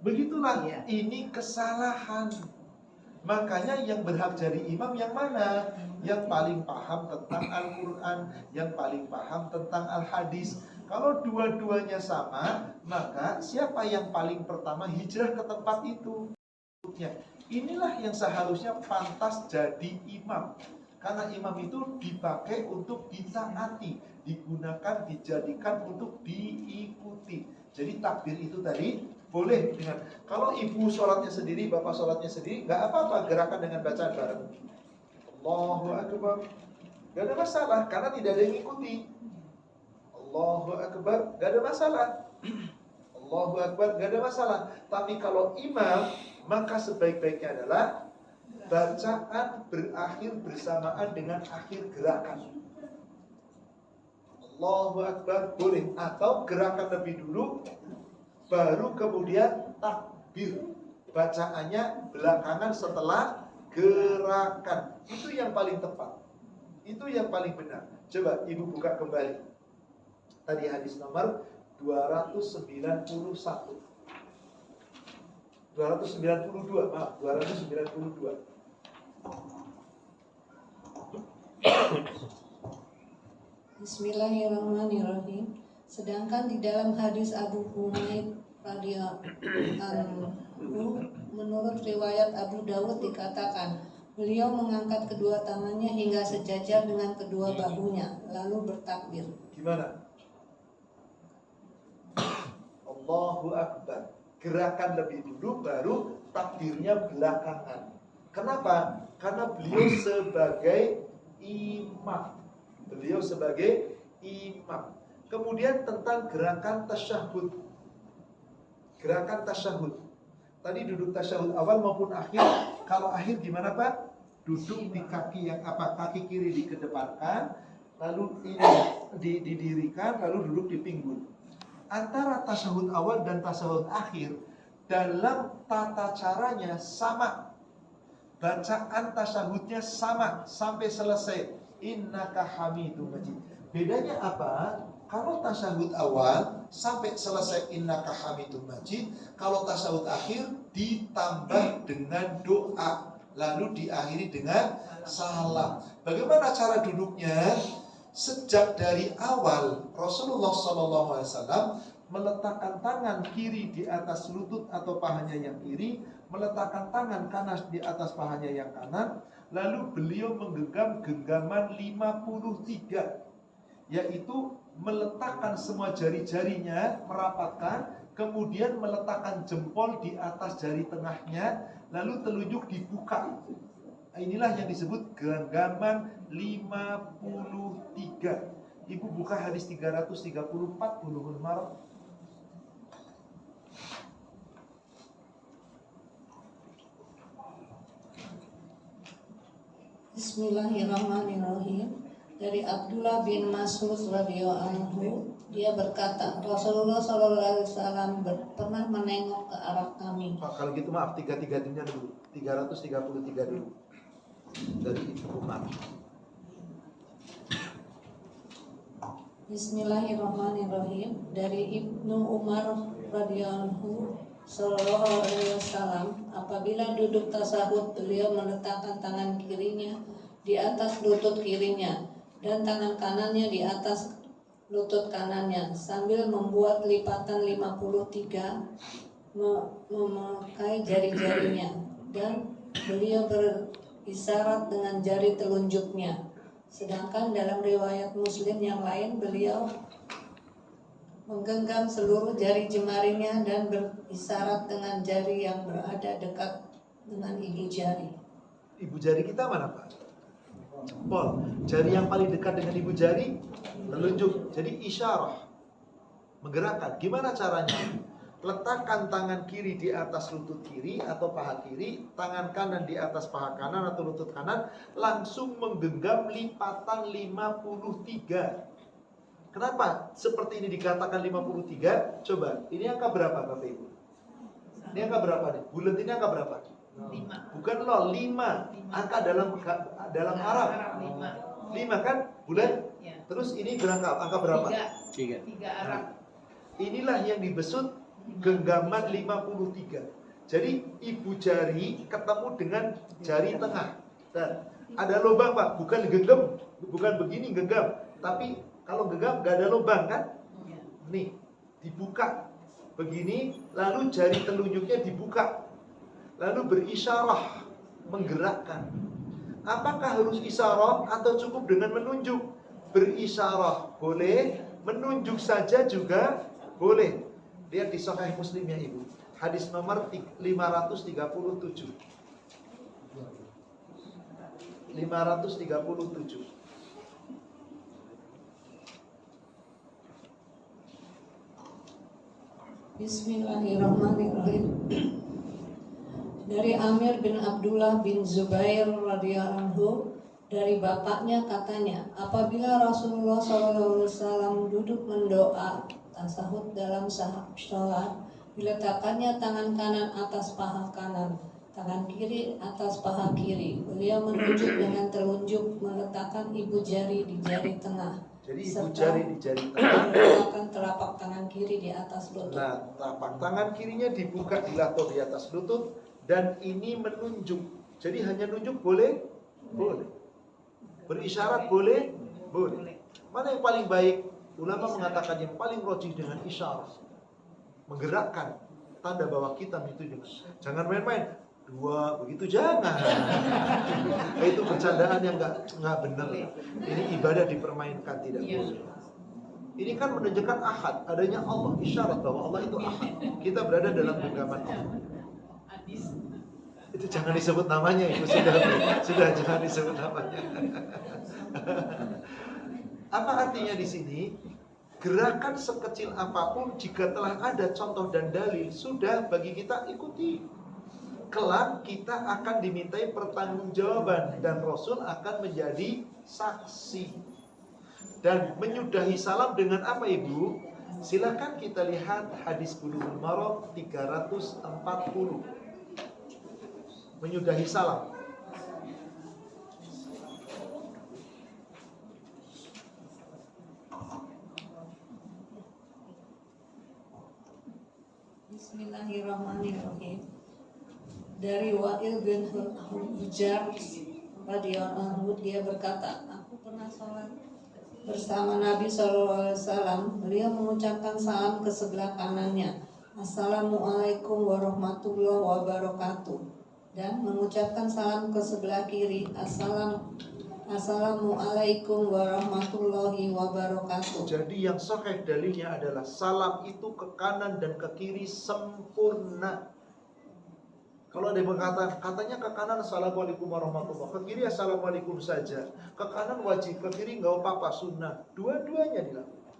Begitulah. Ini kesalahan. Makanya yang berhak jadi imam yang mana? Yang paling paham tentang Al-Quran, yang paling paham tentang Al-Hadis. Kalau dua-duanya sama, maka siapa yang paling pertama hijrah ke tempat itu? Inilah yang seharusnya pantas jadi imam. Karena imam itu dipakai untuk ditaati, digunakan, dijadikan untuk diikuti. Jadi takbir itu tadi boleh dengan, kalau ibu sholatnya sendiri, bapak sholatnya sendiri, nggak apa-apa gerakan dengan bacaan bareng. Allahu Akbar, nggak ada masalah karena tidak ada yang ikuti. Allahu Akbar, nggak ada masalah. Allahu Akbar, nggak ada masalah. Tapi kalau imam, maka sebaik-baiknya adalah bacaan berakhir bersamaan dengan akhir gerakan. Allahu Akbar boleh, atau gerakan lebih dulu baru kemudian takbir. Bacaannya belakangan setelah gerakan. Itu yang paling tepat. Itu yang paling benar. Coba Ibu buka kembali. Tadi hadis nomor 291. 292, maaf, 292. Bismillahirrahmanirrahim. Sedangkan di dalam hadis Abu Humaid radhiyallahu menurut riwayat Abu Dawud dikatakan, beliau mengangkat kedua tangannya hingga sejajar dengan kedua bahunya, lalu bertakbir. Gimana? Allahu Akbar. Gerakan lebih dulu, baru takbirnya belakangan. Kenapa? Karena beliau sebagai imam. Beliau sebagai imam. Kemudian tentang gerakan tasyahud. Gerakan tasyahud. Tadi duduk tasyahud awal maupun akhir. Kalau akhir gimana Pak? Duduk di kaki yang apa? Kaki kiri dikedepankan, lalu ini didirikan, lalu duduk di pinggul. Antara tasyahud awal dan tasyahud akhir dalam tata caranya sama. Bacaan tasyahudnya sama sampai selesai. Innaka Hamidum Majid. Bedanya apa? Kalau tasyahud awal sampai selesai innaka Hamidum Majid, kalau tasyahud akhir ditambah dengan doa, lalu diakhiri dengan salam. Bagaimana cara duduknya? Sejak dari awal Rasulullah SAW meletakkan tangan kiri di atas lutut atau pahanya yang kiri, meletakkan tangan kanan di atas pahanya yang kanan, lalu beliau menggenggam genggaman 53, yaitu meletakkan semua jari-jarinya, merapatkan, kemudian meletakkan jempol di atas jari tengahnya, lalu telunjuk dibuka. Inilah yang disebut genggaman 53. Ibu buka hadis 334 Bulughul Maram. Bismillahirrahmanirrahim. Dari Abdullah bin Mas'ud radhiyallahu anhu, dia berkata, Rasulullah SAW pernah menengok ke arah kami. Pak, kalau gitu maaf 333-nya dulu. 333 dulu. Dari Ibnu Umar. Bismillahirrahmanirrahim. Dari Ibnu Umar radhiyallahu sallallahu alaihi wasallam, apabila duduk tasahud, beliau meletakkan tangan kirinya di atas lutut kirinya dan tangan kanannya di atas lutut kanannya sambil membuat lipatan 53 memakai jari-jarinya, dan beliau berisyarat dengan jari telunjuknya. Sedangkan dalam riwayat Muslim yang lain, beliau menggenggam seluruh jari jemarinya dan berisyarat dengan jari yang berada dekat dengan ibu jari. Ibu jari kita mana Pak? Jempol. Jari yang paling dekat dengan ibu jari telunjuk. Jadi isyarah, menggerakkan. Gimana caranya? Letakkan tangan kiri di atas lutut kiri atau paha kiri, tangan kanan di atas paha kanan atau lutut kanan, langsung menggenggam lipatan 53. Kenapa seperti ini dikatakan 53? Coba, ini angka berapa Bapak Ibu? Ini angka berapa nih? Bulat ini angka berapa? 5. Bukan loh, 5. Angka dalam Arab. 5 kan? Bulat? Ya. Terus ini berangkat angka berapa? 3 Arab. Inilah yang disebut genggaman 53. Jadi ibu jari ketemu dengan jari tengah. Dan ada lubang Pak, bukan genggam, bukan begini genggam, tapi kalau genggam gak ada lubang kan? Nih, dibuka begini, lalu jari telunjuknya dibuka, lalu berisyarah, menggerakkan. Apakah harus isyarah atau cukup dengan menunjuk? Berisyarah boleh, menunjuk saja juga boleh. Lihat di Sahih Muslim ya Ibu, hadis nomor 537. 537. Bismillahirrahmanirrahim. Dari Amir bin Abdullah bin Zubair radhiyallahu anhu, dari bapaknya katanya, apabila Rasulullah SAW duduk mendoa tasahud dalam sholat, diletakkannya tangan kanan atas paha kanan, tangan kiri atas paha kiri. Beliau menunjuk dengan telunjuk, meletakkan ibu jari di jari tengah. Jadi ibu jari di jari tengah, meletakkan telapak tangan kiri di atas lutut. nah, telapak tangan kirinya dibuka dilato di atas lutut, dan ini menunjuk. Jadi hanya nunjuk boleh? Boleh. Berisyarat boleh? Boleh. Mana yang paling baik? Ulama mengatakan yang paling rajih dengan isyarat, menggerakkan, tanda bahwa kita itu juga. Jangan main-main. 2 begitu, jangan. Itu bercandaan yang nggak benar. Ini ibadah dipermainkan, tidak boleh. Ini kan menunjukkan ahad, adanya Allah, isyarat bahwa Allah itu ahad. Kita berada dalam genggaman Allah. Itu jangan disebut namanya, Ibu, sudah jangan disebut namanya. Apa artinya di sini? Gerakan sekecil apapun jika telah ada contoh dan dalil, sudah bagi kita ikuti. Kelak kita akan dimintai pertanggungjawaban dan Rasul akan menjadi saksi. Dan menyudahi salam dengan apa Ibu? Silakan kita lihat hadis Bulughul Maram 340. Menyudahi salam. Bismillahirrahmanirrahim. Dari Wa'il bin Hujjar radhiyallahu anhu, dia berkata, aku pernah sholat bersama Nabi SAW. Beliau mengucapkan salam ke sebelah kanannya, Assalamualaikum warahmatullahi wabarakatuh, dan mengucapkan salam ke sebelah kiri, Assalamualaikum warahmatullahi wabarakatuh. Jadi yang sahih dalilnya adalah salam itu ke kanan dan ke kiri sempurna. Kalau ada yang mengatakan, katanya ke kanan Assalamualaikum warahmatullahi, ke kiri Assalamualaikum saja, ke kanan wajib, ke kiri nggak apa-apa, sunnah. Dua-duanya dilakukan.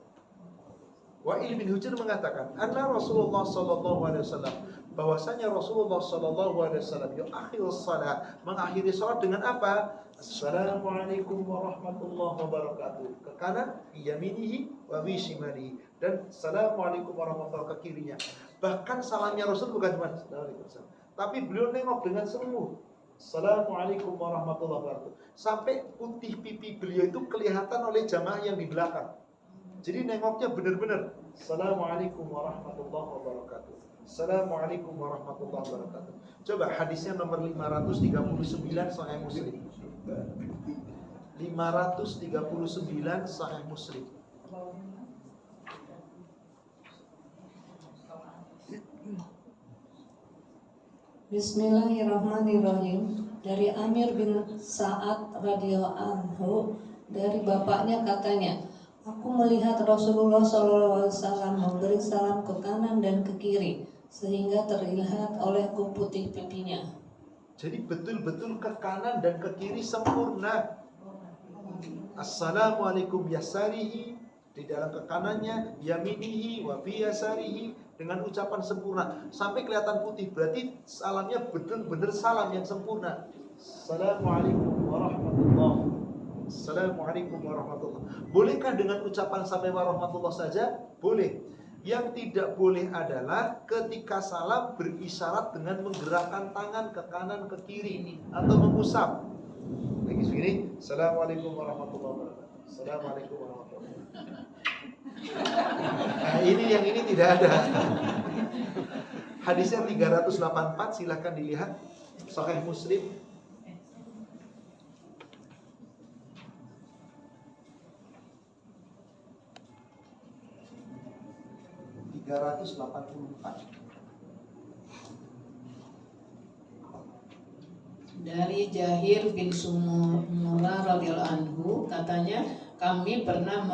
Wa'il bin Hujr mengatakan, anna Rasulullah sallallahu alaihi wasallam, bahwasanya Rasulullah sallallahu alaihi wasallam yu'akhirus shalah, mengakhiri salat dengan apa? Assalamualaikum warahmatullahi wabarakatuh. Ke kanan, yaminihi wa bishimalihi, dan Assalamualaikum warahmatullahi ke kirinya. Bahkan salamnya Rasul bukan cuma Assalamualaikum, tapi beliau nengok dengan semu. Assalamualaikum warahmatullahi wabarakatuh. Sampai putih pipi beliau itu kelihatan oleh jamaah yang di belakang. Jadi nengoknya benar-benar Assalamualaikum warahmatullahi wabarakatuh. Assalamualaikum warahmatullahi wabarakatuh. Coba hadisnya nomor 539 Sahih Muslim. 539 Sahih Muslim. Bismillahirrahmanirrahim. Dari Amir bin Sa'ad radhiyallahu anhu, dari bapaknya katanya, aku melihat Rasulullah SAW memberi salam ke kanan dan ke kiri, sehingga terlihat olehku putih pipinya. Jadi betul-betul ke kanan dan ke kiri sempurna. Assalamualaikum yasarihi, di dalam ke kanannya, yaminihi wa fi yasarihi, dengan ucapan sempurna sampai kelihatan putih. Berarti salamnya benar-benar salam yang sempurna. Assalamualaikum warahmatullahi. Assalamualaikum warahmatullahi. Bolehkah dengan ucapan sampai warahmatullah saja? Boleh. Yang tidak boleh adalah ketika salam berisyarat dengan menggerakkan tangan ke kanan ke kiri atau mengusap. Lagi segini, Assalamualaikum warahmatullahi wabarakatuh. Assalamualaikum warahmatullahi wabarakatuh. Nah, ini tidak ada. Hadisnya 384, silahkan dilihat Sahih Muslim. Dari Jahir bin Sumurah radhiyallahu anhu, katanya kami pernah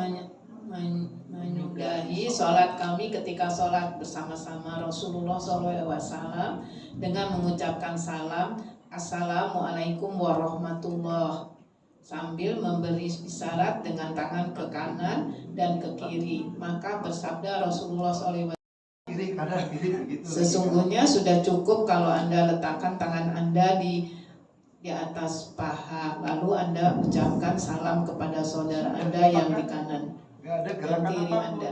menyudahi sholat kami ketika sholat bersama-sama Rasulullah SAW dengan mengucapkan salam Assalamualaikum warahmatullahi, sambil memberi isyarat dengan tangan ke kanan dan ke kiri. Maka bersabda Rasulullah SAW, Kiri kanan kiri begitu. sesungguhnya sudah cukup kalau Anda letakkan tangan Anda di atas paha, lalu Anda ucapkan salam kepada saudara Anda yang di kanan. Gak ada Yang gerakan kiri apapun. Anda.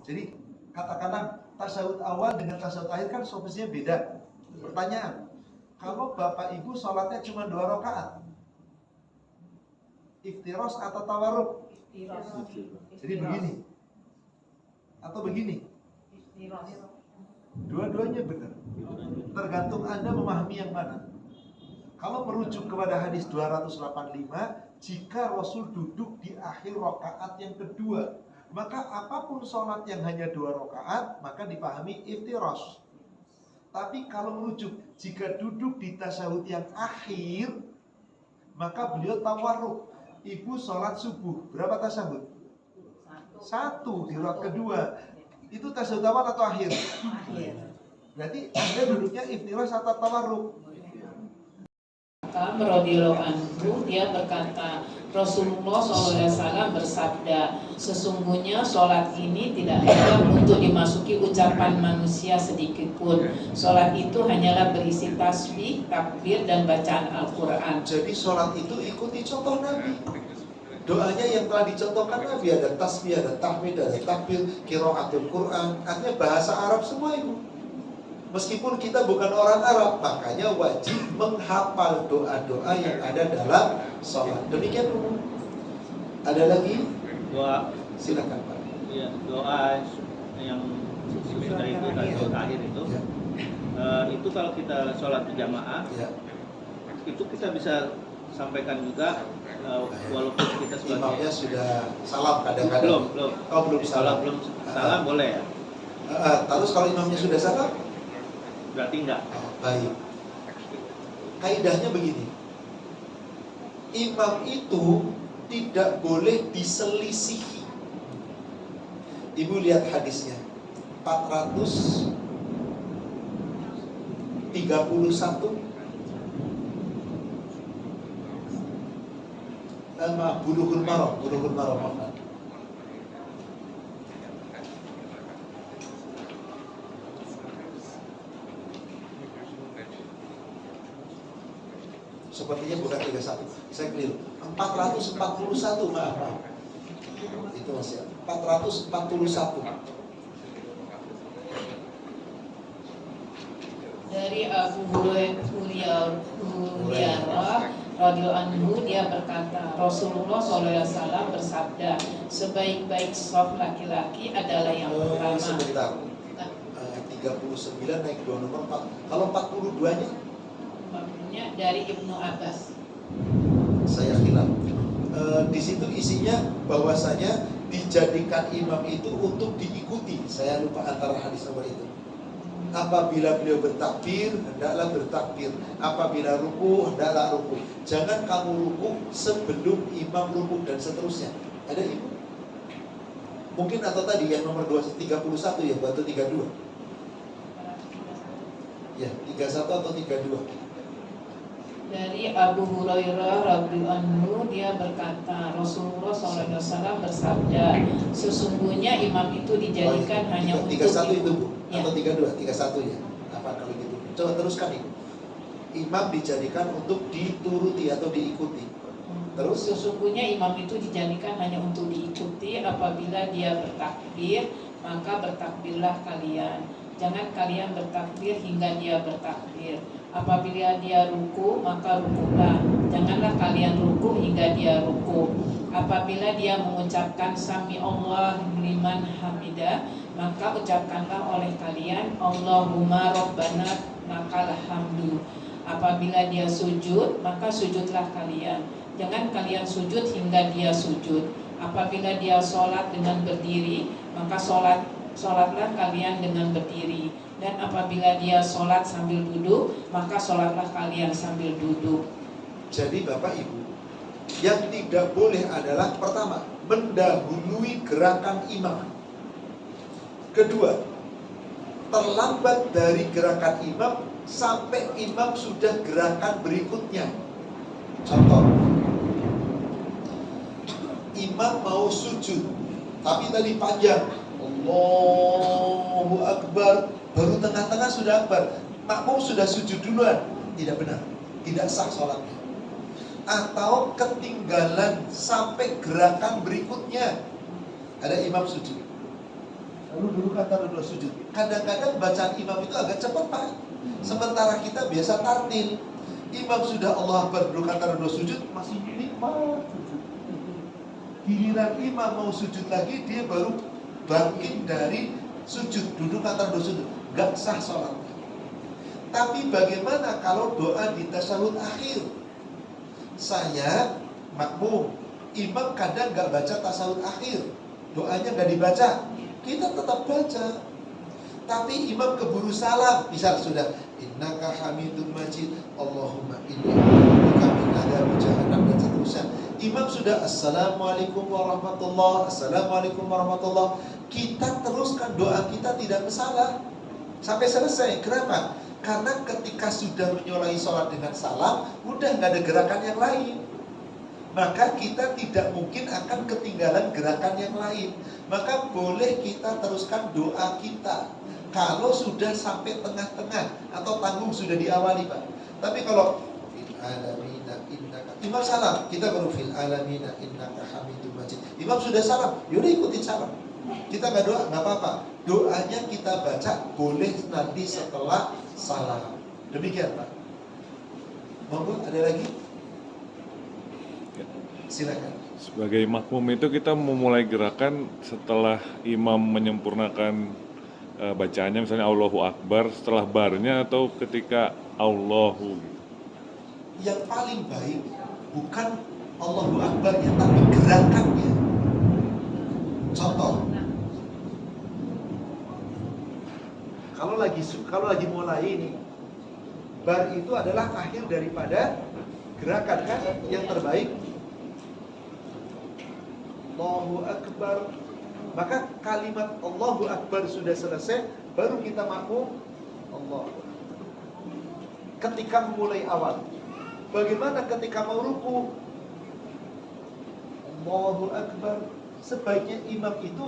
Jadi katakanlah tasyahud awal dengan tasyahud akhir kan sofisnya beda. Pertanyaan, kalau bapak ibu sholatnya cuma 2 rakaat, iftiros atau tawarruk? Jadi begini atau begini? Dua-duanya benar. Tergantung Anda memahami yang mana. Kalau merujuk kepada hadis 285, jika Rasul duduk di akhir rakaat yang kedua, maka apapun sholat yang hanya 2 rakaat, maka dipahami iftiros. Tapi kalau merujuk, jika duduk di tasyahud yang akhir, maka beliau tawarruk. Ibu sholat subuh, berapa tasyahud? 1 di rakaat kedua. Itu tasyahud awal atau akhir? Berarti Anda duduknya iftiros atau tawarruk? Radhiyallahu anhu, dia berkata, Rasulullah SAW bersabda, sesungguhnya sholat ini tidak ada untuk dimasuki ucapan manusia sedikit pun. Sholat itu hanyalah berisi tasbih, takbir, dan bacaan Al-Quran. Jadi sholat itu ikuti contoh Nabi. Doanya yang telah dicontohkan Nabi, ada tasbih, ada tahmid, ada takbir, qiraatul Quran. Artinya bahasa Arab semua itu. Meskipun kita bukan orang Arab, makanya wajib menghafal doa-doa yang ada dalam sholat. Demikian umum. Ada lagi? Doa, Silakan Pak. ya, doa yang sudah itu dan doa akhir itu, Ya. Itu kalau kita sholat berjamaah, Ya. itu kita bisa sampaikan juga, walaupun kita Imamnya sebagai sudah salam kadang-kadang. belum, Oh, belum kalau salam. belum salam boleh ya, Terus kalau imamnya sudah salam? berarti enggak. Oh, baik. Kaidahnya begini. Imam itu tidak boleh diselisihi. Ibu lihat hadisnya. 431 Bulughul Maram, maaf. Sepertinya bukan 31. Saya keliru. 441, maaf. Itu masih 441. Dari Abu Hurairah radhiyallahu anhu, dia berkata, Rasulullah SAW bersabda, sebaik-baik shaf laki-laki adalah yang pertama. Sebentar. 39 naik 2 nomor 4. Kalau 42-nya Maknanya dari Ibnu Abbas. saya hilaf. Di situ isinya bahwasanya dijadikan imam itu untuk diikuti. Saya lupa antara hadis nomor itu. Apabila beliau bertakbir, hendaklah bertakbir. Apabila ruku, hendaklah ruku. Jangan kamu ruku sebelum imam ruku dan seterusnya. Ada ibu? Mungkin atau tadi yang nomor 31 ya, atau 32? Ya, 31 atau 32? Dari Abu Hurairah radhiyallahu anhu, dia berkata, Rasulullah SAW bersabda, sesungguhnya imam itu dijadikan hanya untuk 31 itu Bu, ya. atau 32? 31 ya. Apa kalau gitu? Coba teruskan Ibu. Imam dijadikan untuk dituruti atau diikuti. Terus? Sesungguhnya imam itu dijadikan hanya untuk diikuti. Apabila dia bertakbir, maka bertakbirlah kalian. Jangan kalian bertakbir hingga dia bertakbir. Apabila dia ruku, maka rukulah. Janganlah kalian ruku hingga dia ruku. Apabila dia mengucapkan Sami Allah liman hamidah, maka ucapkanlah oleh kalian Allahumma Rabbana lakal hamdu. Apabila dia sujud, maka sujudlah kalian. Jangan kalian sujud hingga dia sujud. Apabila dia sholat dengan berdiri, maka sholatlah kalian dengan berdiri. Dan apabila dia sholat sambil duduk, maka sholatlah kalian sambil duduk. Jadi Bapak Ibu, yang tidak boleh adalah pertama, mendahului gerakan imam. Kedua, terlambat dari gerakan imam sampai imam sudah gerakan berikutnya. Contoh, imam mau sujud, tapi tadi panjang, Allahu Akbar, baru tengah-tengah sudah akbar, makmum sudah sujud duluan. Tidak benar, tidak sah sholatnya. Atau ketinggalan sampai gerakan berikutnya. Ada imam sujud, lalu dulu kata dulu sujud. Kadang-kadang bacaan imam itu agak cepat Pak. Sementara kita biasa tartil. Imam sudah Allah Akbar, dulu kata dulu sujud, masih nikmat sujud. Giliran imam mau sujud lagi, dia baru bangkit dari sujud, duduk kata dulu sujud. Gak sah sholatnya. Tapi bagaimana kalau doa di tasyahud akhir? Saya makmum, imam kadang gak baca tasyahud akhir, doanya gak dibaca, kita tetap baca. Tapi imam keburu salam, misal sudah innaka hamidum majid, Allahumma inni a'udzubika min adzabi jahannam dan seterusnya. Imam sudah assalamualaikum warahmatullah, assalamualaikum warahmatullah. Kita teruskan doa kita tidak bersalah sampai selesai. Kenapa? Karena ketika sudah menyulai sholat dengan salam, udah nggak ada gerakan yang lain. maka kita tidak mungkin akan ketinggalan gerakan yang lain. Maka boleh kita teruskan doa kita kalau sudah sampai tengah-tengah atau tanggung sudah diawali, Pak. Tapi kalau fil alamina innaka, imam salam, kita baru fil alamina innaka hamidum majid. Imam sudah salam, yaudah ikutin salam. Kita nggak doa, nggak apa-apa. Doanya kita baca boleh nanti setelah salam. Demikian, Pak. Monggo, ada lagi? Silakan. Sebagai makmum itu kita memulai gerakan setelah imam menyempurnakan bacaannya, misalnya Allahu Akbar setelah barnya atau ketika Allahu. Yang paling baik bukan Allahu Akbar ya, tapi gerakannya. Contoh, kalau lagi mulai ini, bar itu adalah akhir daripada gerakan kan, yang terbaik. Allahu Akbar. Maka kalimat Allahu Akbar sudah selesai, baru kita makmum Allah. Ketika memulai awal. Bagaimana ketika mau ruku? Allahu Akbar. Sebaiknya imam itu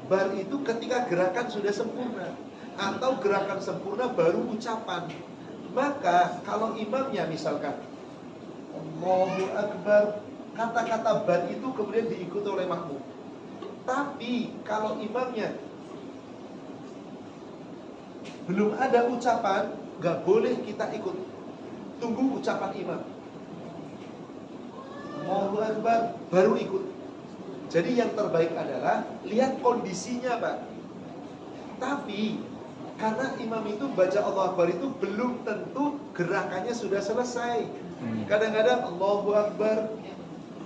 bar itu ketika gerakan sudah sempurna, atau gerakan sempurna baru ucapan. Maka kalau imamnya misalkan Allahu Akbar, kata-kata bar itu kemudian diikuti oleh makmum. Tapi kalau imamnya belum ada ucapan, nggak boleh kita ikut. Tunggu ucapan imam. Allahu Akbar, baru ikut. Jadi yang terbaik adalah lihat kondisinya, Pak. Tapi karena imam itu baca Allahu Akbar itu belum tentu gerakannya sudah selesai. Kadang-kadang Allahu Akbar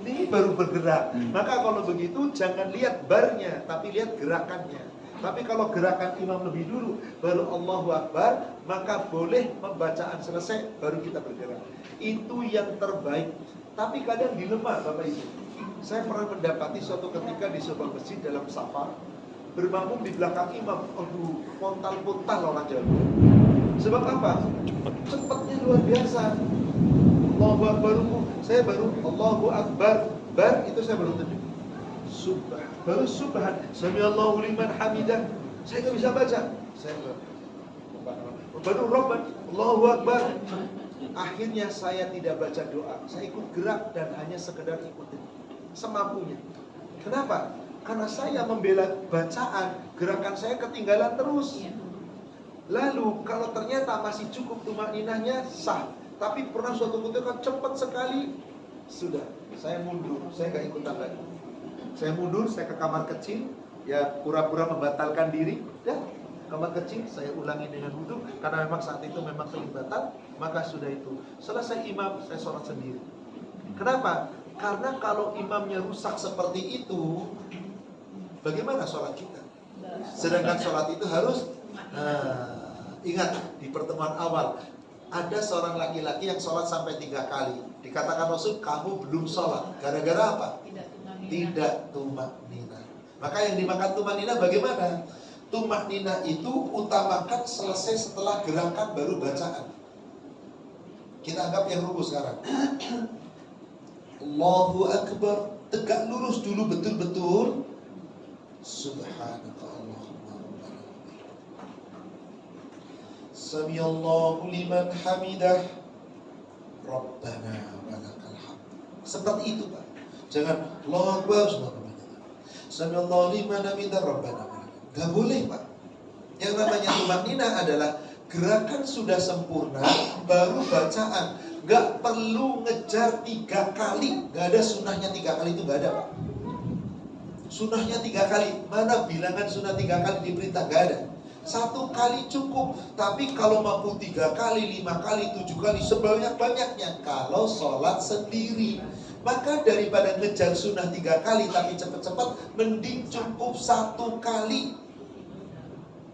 ini baru bergerak. Maka kalau begitu jangan lihat barnya, tapi lihat gerakannya. Tapi kalau gerakan imam lebih dulu, baru Allahu Akbar, maka boleh pembacaan selesai, baru kita bergerak. Itu yang terbaik. Tapi kadang dilema, Bapak Ibu. Saya pernah mendapati suatu ketika di sebuah masjid dalam safar, bermakmum di belakang imam. Aduh, pontal-pontal orang Jawa. Sebab apa? Cepatnya luar biasa. Allahu Akbar, saya baru Allahu Akbar, bar itu saya baru tunjuk. Baru subhan, samiallahu liman hamidah. Saya nggak bisa baca. Saya baru Rabban, Allahu Akbar. Akhirnya saya tidak baca doa. Saya ikut gerak dan hanya sekedar ikutin semampunya. Kenapa? Karena saya membela bacaan, gerakan saya ketinggalan terus. Lalu kalau ternyata masih cukup tumakninahnya sah, tapi pernah suatu ketika cepat sekali, sudah, saya mundur, saya nggak ikutan lagi. Saya mundur, saya ke kamar kecil, ya pura-pura membatalkan diri, ya kamar kecil, saya ulangi dengan wudhu, karena memang saat itu memang ingin batal, maka sudah itu. Selesai imam, saya sholat sendiri. Kenapa? Karena kalau imamnya rusak seperti itu, bagaimana sholat kita? Sedangkan sholat itu harus, ingat di pertemuan awal, ada seorang laki-laki yang sholat sampai 3 kali. Dikatakan Rasul, kamu belum sholat. Gara-gara apa? Tidak tumak nina. Maka yang dimakan tumak nina bagaimana? Tumak nina itu utamakan selesai setelah gerakan baru bacaan. Kita anggap yang ruku sekarang. Allahu Akbar, tegak lurus dulu betul-betul. Subhanaka Allahumma rabbana. Samiallahu liman hamidah. Rabbana walakal hamd. Seperti itu, Pak. Jangan Allahu Akbar Samiallahu liman hamidah Rabbana. Gak boleh, Pak. Yang namanya tumakninah adalah gerakan sudah sempurna, baru bacaan. Gak perlu ngejar 3 kali. Gak ada sunnahnya 3 kali, itu gak ada, Pak. Sunnahnya 3 kali. Mana bilangan sunnah 3 kali diperintah? Gak ada. 1 kali cukup. Tapi kalau mampu 3 kali, 5 kali, 7 kali, sebanyak-banyaknya. Kalau sholat sendiri, maka daripada ngejar sunnah 3 kali tapi cepat-cepat, mending cukup 1 kali.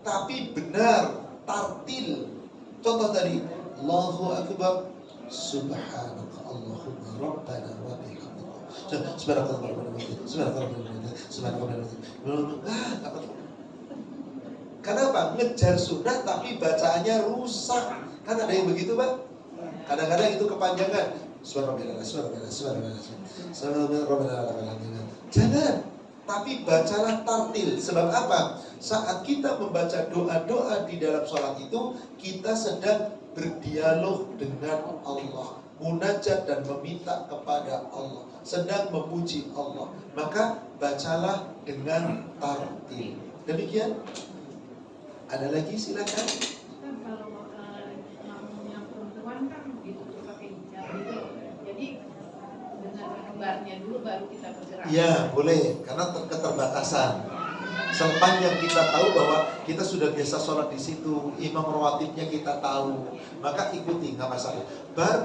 Tapi benar, tartil. Contoh tadi, Allahu Akbar, Subhanaka Allahumma Rabbana wa bihamdika. Subhanallah. Kenapa? Ngejar sunnah tapi bacaannya rusak. Kan ada yang begitu, Pak? Kadang-kadang itu kepanjangan. Jangan, tapi bacalah tartil. Sebab apa? Saat kita membaca doa-doa di dalam sholat itu, kita sedang berdialog dengan Allah, munajat dan meminta kepada Allah, sedang memuji Allah. Maka bacalah dengan tartil. Demikian. Ada lagi, silakan. Kan kalau yang perempuan kan ditutup pakai hijab gitu. Jadi dengan kabarnya dulu baru kita bergerak. Ya, boleh, karena keterbatasan. Sepanjang kita tahu bahwa kita sudah biasa sholat di situ, imam rawatibnya kita tahu, maka ikuti, nggak masalah.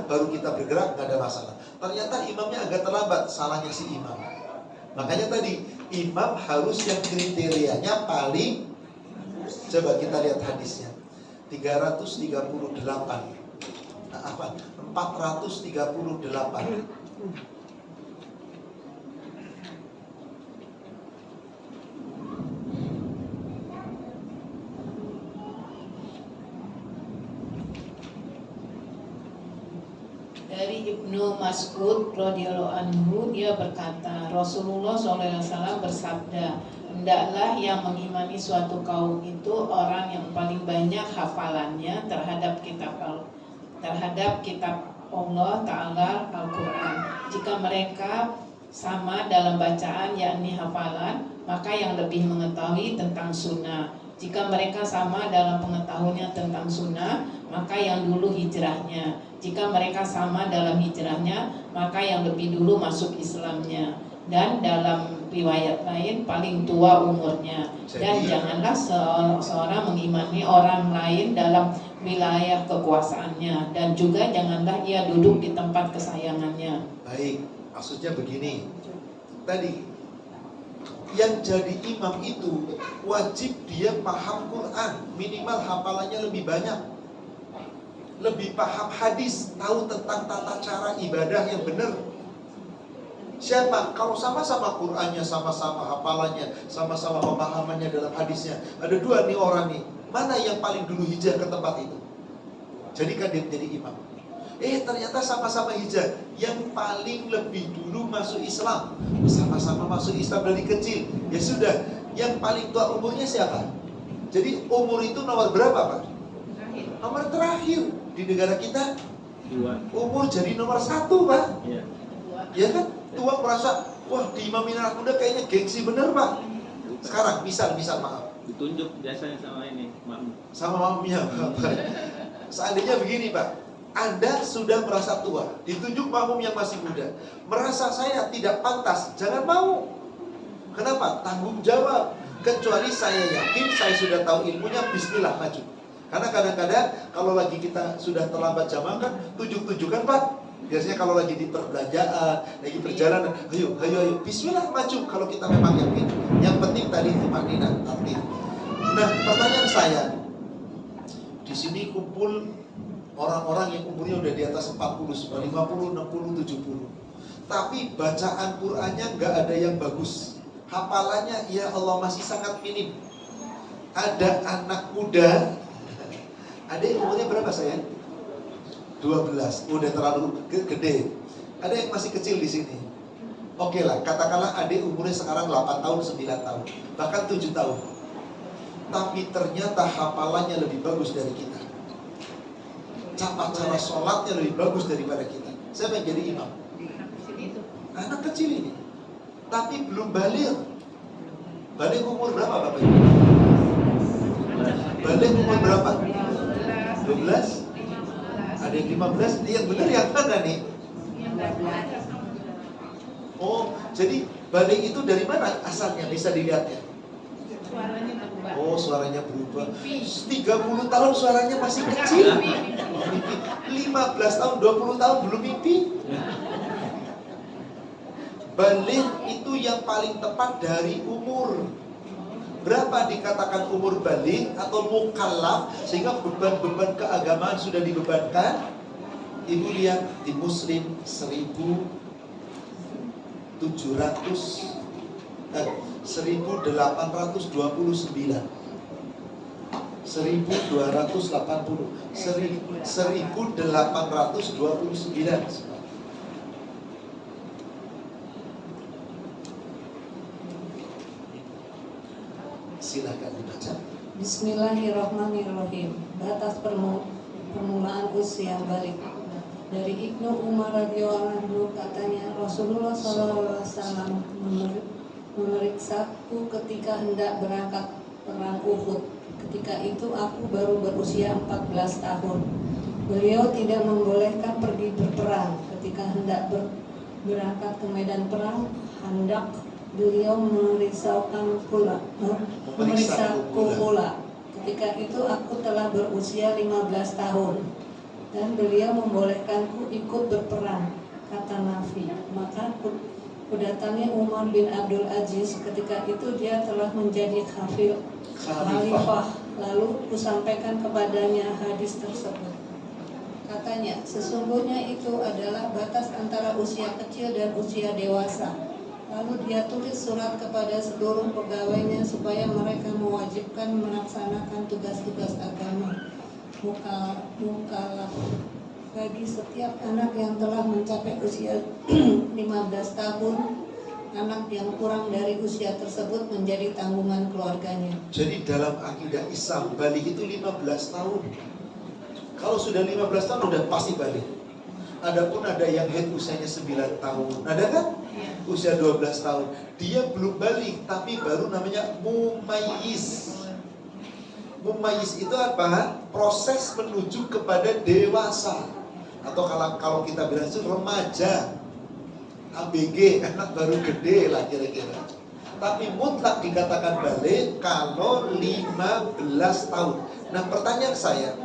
Baru kita bergerak, nggak ada masalah. Ternyata imamnya agak terlambat, salahnya si imam. Makanya tadi imam harus yang kriterianya paling. Coba kita lihat hadisnya. 338. Nah, apa? 438. Dari Ibnu Mas'ud radhiyallahu anhu, dia berkata, Rasulullah SAW bersabda, hendaklah yang mengimani suatu kaum itu orang yang paling banyak hafalannya terhadap kitab Allah Ta'ala Al-Quran. Jika mereka sama dalam bacaan yakni hafalan, maka yang lebih mengetahui tentang sunnah. Jika mereka sama dalam pengetahuannya tentang sunnah, maka yang dulu hijrahnya. Jika mereka sama dalam hijrahnya, maka yang lebih dulu masuk Islamnya. Dan dalam riwayat lain, paling tua umurnya. Dan janganlah seorang mengimani orang lain dalam wilayah kekuasaannya. Dan juga janganlah ia duduk di tempat kesayangannya. Baik, maksudnya begini. Tadi yang jadi imam itu wajib dia paham Quran, minimal hafalannya lebih banyak, lebih paham hadis, tahu tentang tata cara ibadah yang benar. Siapa? Kalau sama-sama Qurannya, sama-sama hafalannya, sama-sama pemahamannya dalam hadisnya, ada dua nih orang nih, mana yang paling dulu hijrah ke tempat itu? Jadikan dia jadi imam. Ternyata sama-sama hijrah. Yang paling lebih dulu masuk Islam, sama-sama masuk Islam dari kecil. Ya sudah, yang paling tua umurnya siapa? Jadi umur itu nomor berapa, Pak? Nomor terakhir. Di negara kita umur jadi nomor 1, Pak. Iya. Ya kan? Tua merasa, wah diimamin anak muda kayaknya gengsi bener, Pak. Sekarang misal maaf, Ditunjuk biasanya sama ini, makmum. sama mamanya. Seandainya begini, Pak, Anda sudah merasa tua, ditunjuk makmum yang masih muda, merasa saya tidak pantas, jangan mau. Kenapa? Tanggung jawab. Kecuali saya yakin saya sudah tahu ilmunya, bismillah maju. Karena kadang-kadang kalau lagi kita sudah terlambat jamaah kan, tunjuk-tunjukkan, Pak. Biasanya kalau lagi di perbelanjaan, lagi perjalanan, ayo, bismillah maju. Kalau kita memang yakin, yang penting tadi tumanina, tertib. Nah, pertanyaan saya, di sini kumpul orang-orang yang umurnya udah di atas 40, 50, 60, 70. Tapi bacaan Qur'annya nggak ada yang bagus. Hafalannya ya Allah masih sangat minim. Ada anak muda, ada yang umurnya berapa sayang? 12, udah terlalu gede. Ada yang masih kecil di sini. Oke lah, katakanlah adik umurnya sekarang 8 tahun, 9 tahun, bahkan 7 tahun. Tapi ternyata hafalannya lebih bagus dari kita. Cara sholatnya lebih bagus daripada kita. Siapa yang jadi imam? Anak kecil ini. Tapi belum baligh. Baligh umur berapa Bapak Ibu? Baligh umur berapa? 12? Ada yang 15? Yang benar yang mana nih? Oh, jadi baligh itu dari mana asalnya? Bisa dilihatnya? Oh, suaranya berubah. 30 tahun suaranya masih kecil. 15 tahun, 20 tahun belum mimpi. Baligh itu yang paling tepat dari umur. Berapa dikatakan umur baligh atau mukallaf sehingga beban-beban keagamaan sudah dibebankan? Ibu lihat di Muslim 1829. 1280, 1280, 1829. Silakan dibaca. Bismillahirrahmanirrahim. Batas permulaan usia balik. Dari Ibnu Umar radhiyallahu anhu katanya Rasulullah SAW memeriksaku ketika hendak berangkat perang Uhud. Ketika itu aku baru berusia 14 tahun. Beliau tidak membolehkan pergi berperang. Ketika hendak berangkat ke medan perang, hendak beliau memeriksaku pula. Ketika itu aku telah berusia 15 tahun dan beliau membolehkanku ikut berperang, kata Nafi. Maka kudatangi Umar bin Abdul Aziz. Ketika itu dia telah menjadi khalifah. Lalu kusampaikan kepadanya hadis tersebut. Katanya, sesungguhnya itu adalah batas antara usia kecil dan usia dewasa. Lalu dia tulis surat kepada seluruh pegawainya supaya mereka mewajibkan melaksanakan tugas-tugas agama mukallaf bagi setiap anak yang telah mencapai usia 15 tahun. Anak yang kurang dari usia tersebut menjadi tanggungan keluarganya. Jadi dalam akidah Islam balik itu 15 tahun. Kalau sudah 15 tahun udah pasti balik. Adapun ada yang haid usianya 9 tahun. Ada kan? Usia 12 tahun. Dia belum balik tapi baru namanya mumayyiz. Mumayyiz itu apa? Proses menuju kepada dewasa. Atau kalau kita bilang itu remaja. ABG, anak baru gede lah kira-kira. Tapi mutlak dikatakan balik kalau 15 tahun. Nah pertanyaan saya,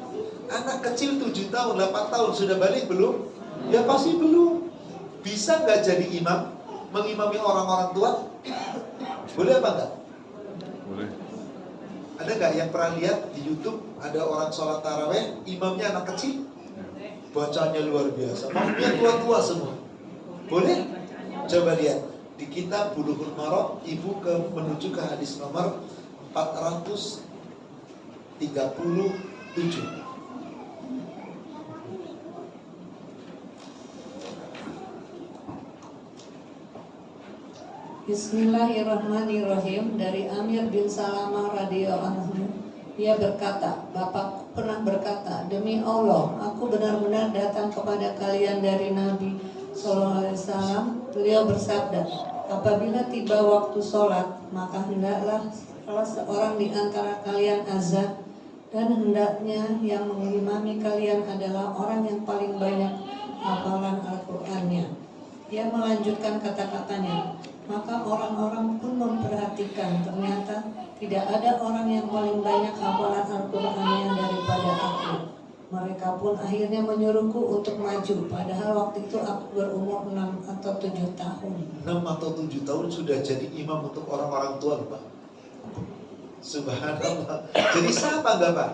anak kecil 7 tahun, 8 tahun sudah balik belum? Ya pasti belum. Bisa nggak jadi imam? Mengimami orang-orang tua? Boleh apa enggak? Boleh. Ada nggak yang pernah lihat di YouTube ada orang sholat taraweh, imamnya anak kecil? Bacanya luar biasa, makmumnya tua-tua semua. Boleh? Coba lihat di kitab Bulughul Maram, ibu menuju ke hadis nomor 437. Bismillahirrahmanirrahim. Dari Amir bin Salamah radhiyallahu anhu, dia berkata, Bapakku pernah berkata, demi Allah, aku benar-benar datang kepada kalian dari Nabi SAW. Beliau bersabda, apabila tiba waktu sholat, maka hendaklah salah seorang di antara kalian azan, dan hendaknya yang mengimami kalian adalah orang yang paling banyak hafalan Al-Qur'annya. Dia melanjutkan kata-katanya, maka orang-orang pun memperhatikan, ternyata tidak ada orang yang paling banyak hafalan Al-Qur'annya daripada aku. Mereka pun akhirnya menyuruhku untuk maju, padahal waktu itu aku berumur 6 atau 7 tahun. 6 atau 7 tahun sudah jadi imam untuk orang-orang tua Pak. Subhanallah. Jadi sah apa enggak Pak?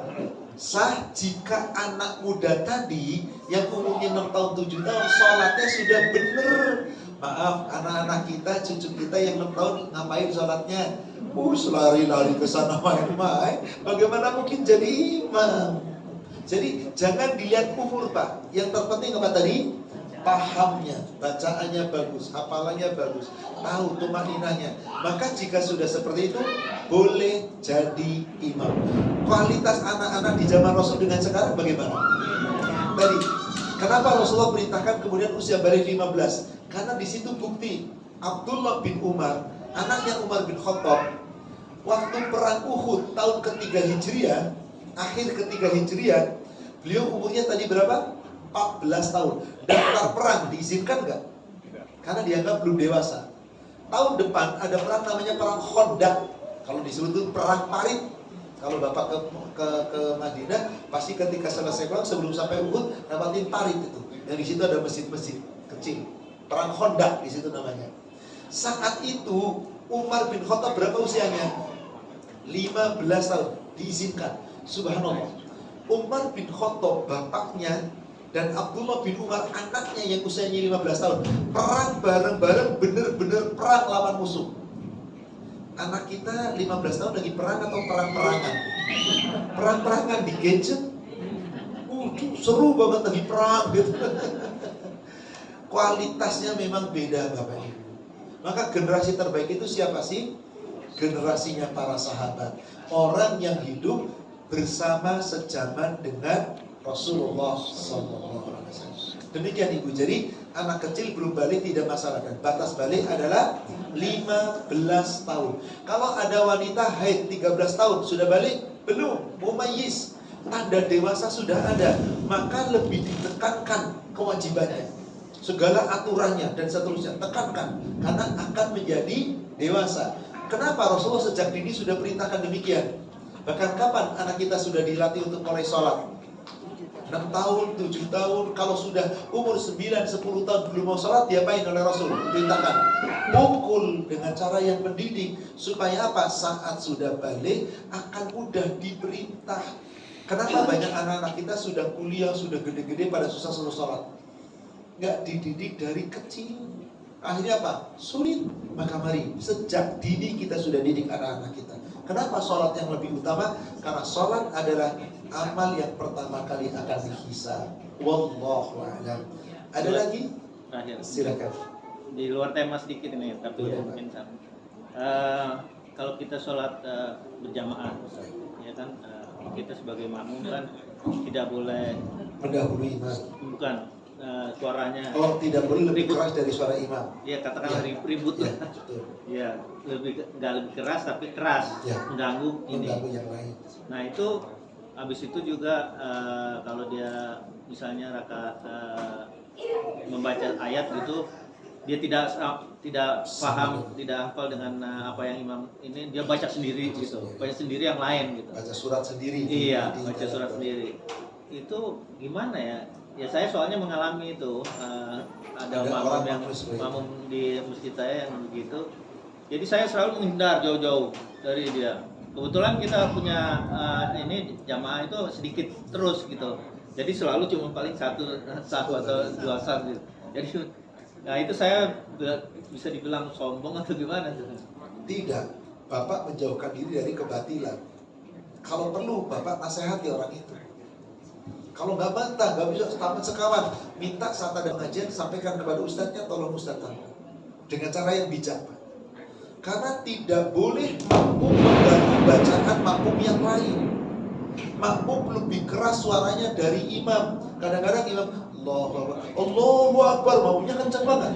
Sah jika anak muda tadi yang umurnya 6 tahun 7 tahun sholatnya sudah benar. Maaf, anak-anak kita, cucu kita yang 6 tahun ngapain sholatnya? Lari-lari ke sana main-main. Bagaimana mungkin jadi imam? Jadi jangan dilihat umur Pak. Yang terpenting apa tadi? Pahamnya, bacaannya bagus, hafalannya bagus, tahu tumaninahnya. Maka jika sudah seperti itu, boleh jadi imam. Kualitas anak-anak di zaman Rasul dengan sekarang bagaimana? Tadi, kenapa Rasulullah perintahkan kemudian usia balik 15? Karena di situ bukti Abdullah bin Umar, anaknya Umar bin Khattab, waktu perang Uhud tahun ketiga Hijriah, akhir ketiga Hijriah, beliau umurnya tadi berapa? 14 tahun. Daftar perang diizinkan nggak? Karena dianggap belum dewasa. Tahun depan ada perang namanya perang Khandaq. Kalau disebut itu perang parit. Kalau Bapak ke Madinah, pasti ketika selesai perang sebelum sampai Uhud dapatin parit itu. Dan di situ ada masjid-masjid kecil. Perang Khandaq di situ namanya. Saat itu Umar bin Khattab berapa usianya? 15 tahun diizinkan. Subhanallah. Umar bin Khattab bapaknya dan Abdullah bin Umar anaknya yang usianya 15 tahun perang bareng-bareng, bener-bener perang lawan musuh. Anak kita 15 tahun lagi perang atau perang-perangan? Perang-perangan di gadget. Seru banget lagi perang gitu. Kualitasnya memang beda Bapak Ibu. Maka generasi terbaik itu siapa sih? generasinya para sahabat, orang yang hidup bersama sejaman dengan Rasulullah SAW. Demikian Ibu. Jadi anak kecil belum balik tidak masalah, dan batas balik adalah 15 tahun. Kalau ada wanita haid 13 tahun sudah balik? Belum. Mumayyiz, tanda dewasa sudah ada, maka lebih ditekankan kewajibannya, segala aturannya dan seterusnya, tekankan karena akan menjadi dewasa. Kenapa Rasulullah sejak dini sudah perintahkan demikian? Bahkan kapan anak kita sudah dilatih untuk mulai sholat? 6 tahun, 7 tahun. Kalau sudah umur 9, 10 tahun belum mau sholat, diapain oleh Rasul? Perintahkan pukul dengan cara yang mendidik. Supaya apa? Saat sudah balik akan mudah diperintah. Kenapa banyak anak-anak kita sudah kuliah, sudah gede-gede pada susah suruh sholat? Nggak dididik dari kecil. Akhirnya apa? Sulit. Maka mari sejak dini kita sudah didik anak-anak kita. Kenapa sholat yang lebih utama? Karena sholat adalah amal yang pertama kali akan dihisab. Wallahu a'lam. Ada lagi? Terakhir. Silakan. Di luar tema sedikit ini, tapi Boleh, ya mungkin sama. Kalau kita sholat berjamaah, ya kan, kita sebagai makmum kan tidak boleh Mendahului imam. bukan suaranya. Oh, tidak boleh lebih Ribut. keras dari suara imam. Ya katakanlah ribut Ya, lah. betul. Ya nggak lebih keras tapi keras, Ya. mengganggu ini. Mengganggu yang lain. Nah itu habis itu juga kalau dia misalnya rakaat membaca ayat gitu, dia tidak paham, tidak hafal dengan apa yang imam ini, dia baca sendiri gitu, baca sendiri yang lain gitu. Baca surat sendiri. Iya, Di- baca surat sendiri. Itu gimana ya? Ya saya soalnya mengalami itu, ada Ada makmum orang yang makmum seperti itu. makmum di masjid saya yang begitu. Jadi saya selalu menghindar jauh-jauh dari dia. Kebetulan kita punya ini jamaah itu sedikit terus gitu. Jadi selalu cuma paling satu atau dua saf gitu. Jadi nah itu saya bisa dibilang sombong atau gimana tuh? Tidak. Bapak menjauhkan diri dari kebatilan. Kalau perlu Bapak nasihati orang itu. Kalau nggak bantah, nggak bisa tamat sekawan, minta saat ada pengajian sampaikan kepada ustadznya, tolong ustadz tambah dengan cara yang bijak, Pak. Karena tidak boleh makmum mengganggu bacaan makmum yang lain. Makmum lebih keras suaranya dari imam. Kadang-kadang imam Allahu Akbar, makmumnya kencang banget.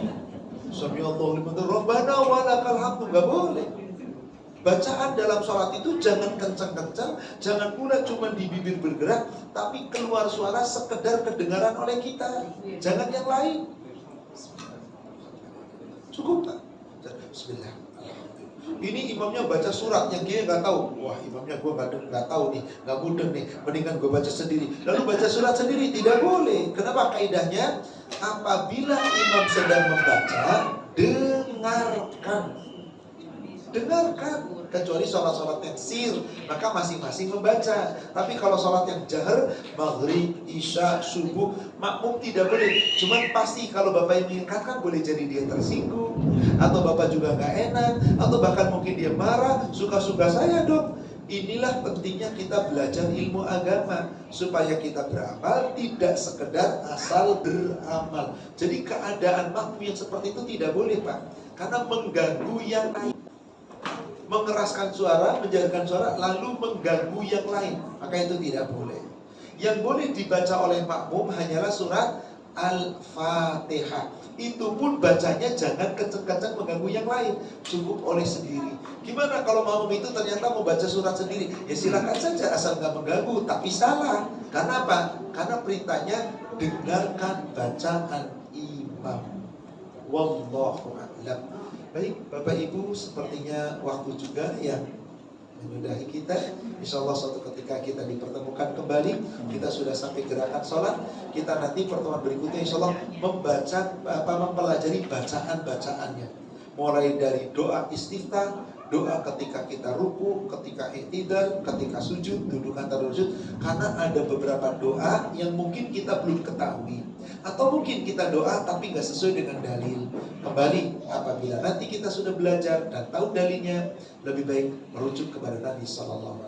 Samiallahu liman hamidah, Rabbana walakal hamdu, nggak boleh. Bacaan dalam sholat itu jangan kencang-kencang, jangan pula cuma di bibir bergerak, tapi keluar suara sekedar kedengaran oleh kita. Jangan yang lain. Cukup tak? Bismillah. Ini imamnya baca surat yang dia nggak tahu. Wah, imamnya gue nggak tahu nih, nggak mudeng nih. Mendingan gue baca sendiri. Lalu baca surat sendiri tidak boleh. Kenapa? Kaidahnya apabila imam sedang membaca, dengarkan. Dengarkan, kecuali sholat-sholat yang sir, maka masing-masing membaca. Tapi kalau sholat yang jahar, maghrib, isya, subuh, makmum tidak boleh. Cuman pasti kalau bapak yang mengingatkan, boleh jadi dia tersinggung, atau bapak juga nggak enak, atau bahkan mungkin dia marah, suka-suka saya dong. Inilah pentingnya kita belajar ilmu agama, supaya kita beramal, tidak sekedar asal beramal. Jadi keadaan makmum yang seperti itu tidak boleh, Pak, karena mengganggu yang lain. Mengeraskan suara, menjadikan suara, lalu mengganggu yang lain, maka itu tidak boleh. Yang boleh dibaca oleh makmum hanyalah surat Al-Fatihah. Itu pun bacanya jangan kenceng-kenceng mengganggu yang lain, cukup oleh sendiri. Gimana kalau makmum itu ternyata mau baca surat sendiri? Ya silakan saja, asal nggak mengganggu, tapi salah. Karena apa? Karena perintahnya dengarkan bacaan imam. Wallahu a'lam. Baik, Bapak Ibu, sepertinya waktu juga yang menyudahi kita. Insya Allah suatu ketika kita dipertemukan kembali. Kita sudah sampai gerakan sholat. Kita nanti pertemuan berikutnya Insya Allah mempelajari bacaan-bacaannya. Mulai dari doa istiftah, doa ketika kita ruku, ketika i'tidal, ketika sujud, duduk antara sujud. Karena ada beberapa doa yang mungkin kita belum ketahui, atau mungkin kita doa tapi nggak sesuai dengan dalil. Kembali, apabila nanti kita sudah belajar dan tahu dalilnya, lebih baik merujuk kepada Nabi SAW.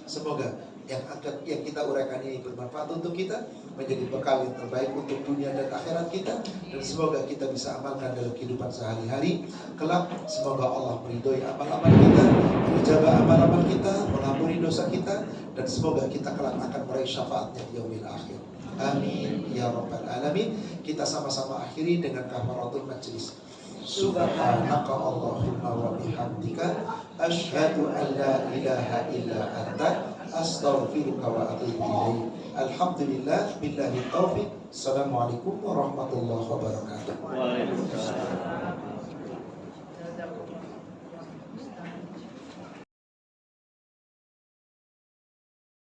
Semoga yang kita uraikan ini bermanfaat untuk kita, menjadi bekal yang terbaik untuk dunia dan akhirat kita, dan semoga kita bisa amalkan dalam kehidupan sehari-hari. Kelak semoga Allah meridhoi amal-amal kita, menijabah amal-amal kita, mengampuni dosa kita, dan semoga kita kelak akan meraih syafaatnya di yaumil akhir. Amin ya rabbal alamin. Kita sama-sama akhiri dengan kafaratul majlis. Subhanaka Allahumma wa bihamdika asyhadu an la ilaha illa anta astaghfiruka wa atubu ilaik. Alhamdulillah billahi taufiq. Assalamualaikum warahmatullahi wabarakatuh. Waalaikumsalam.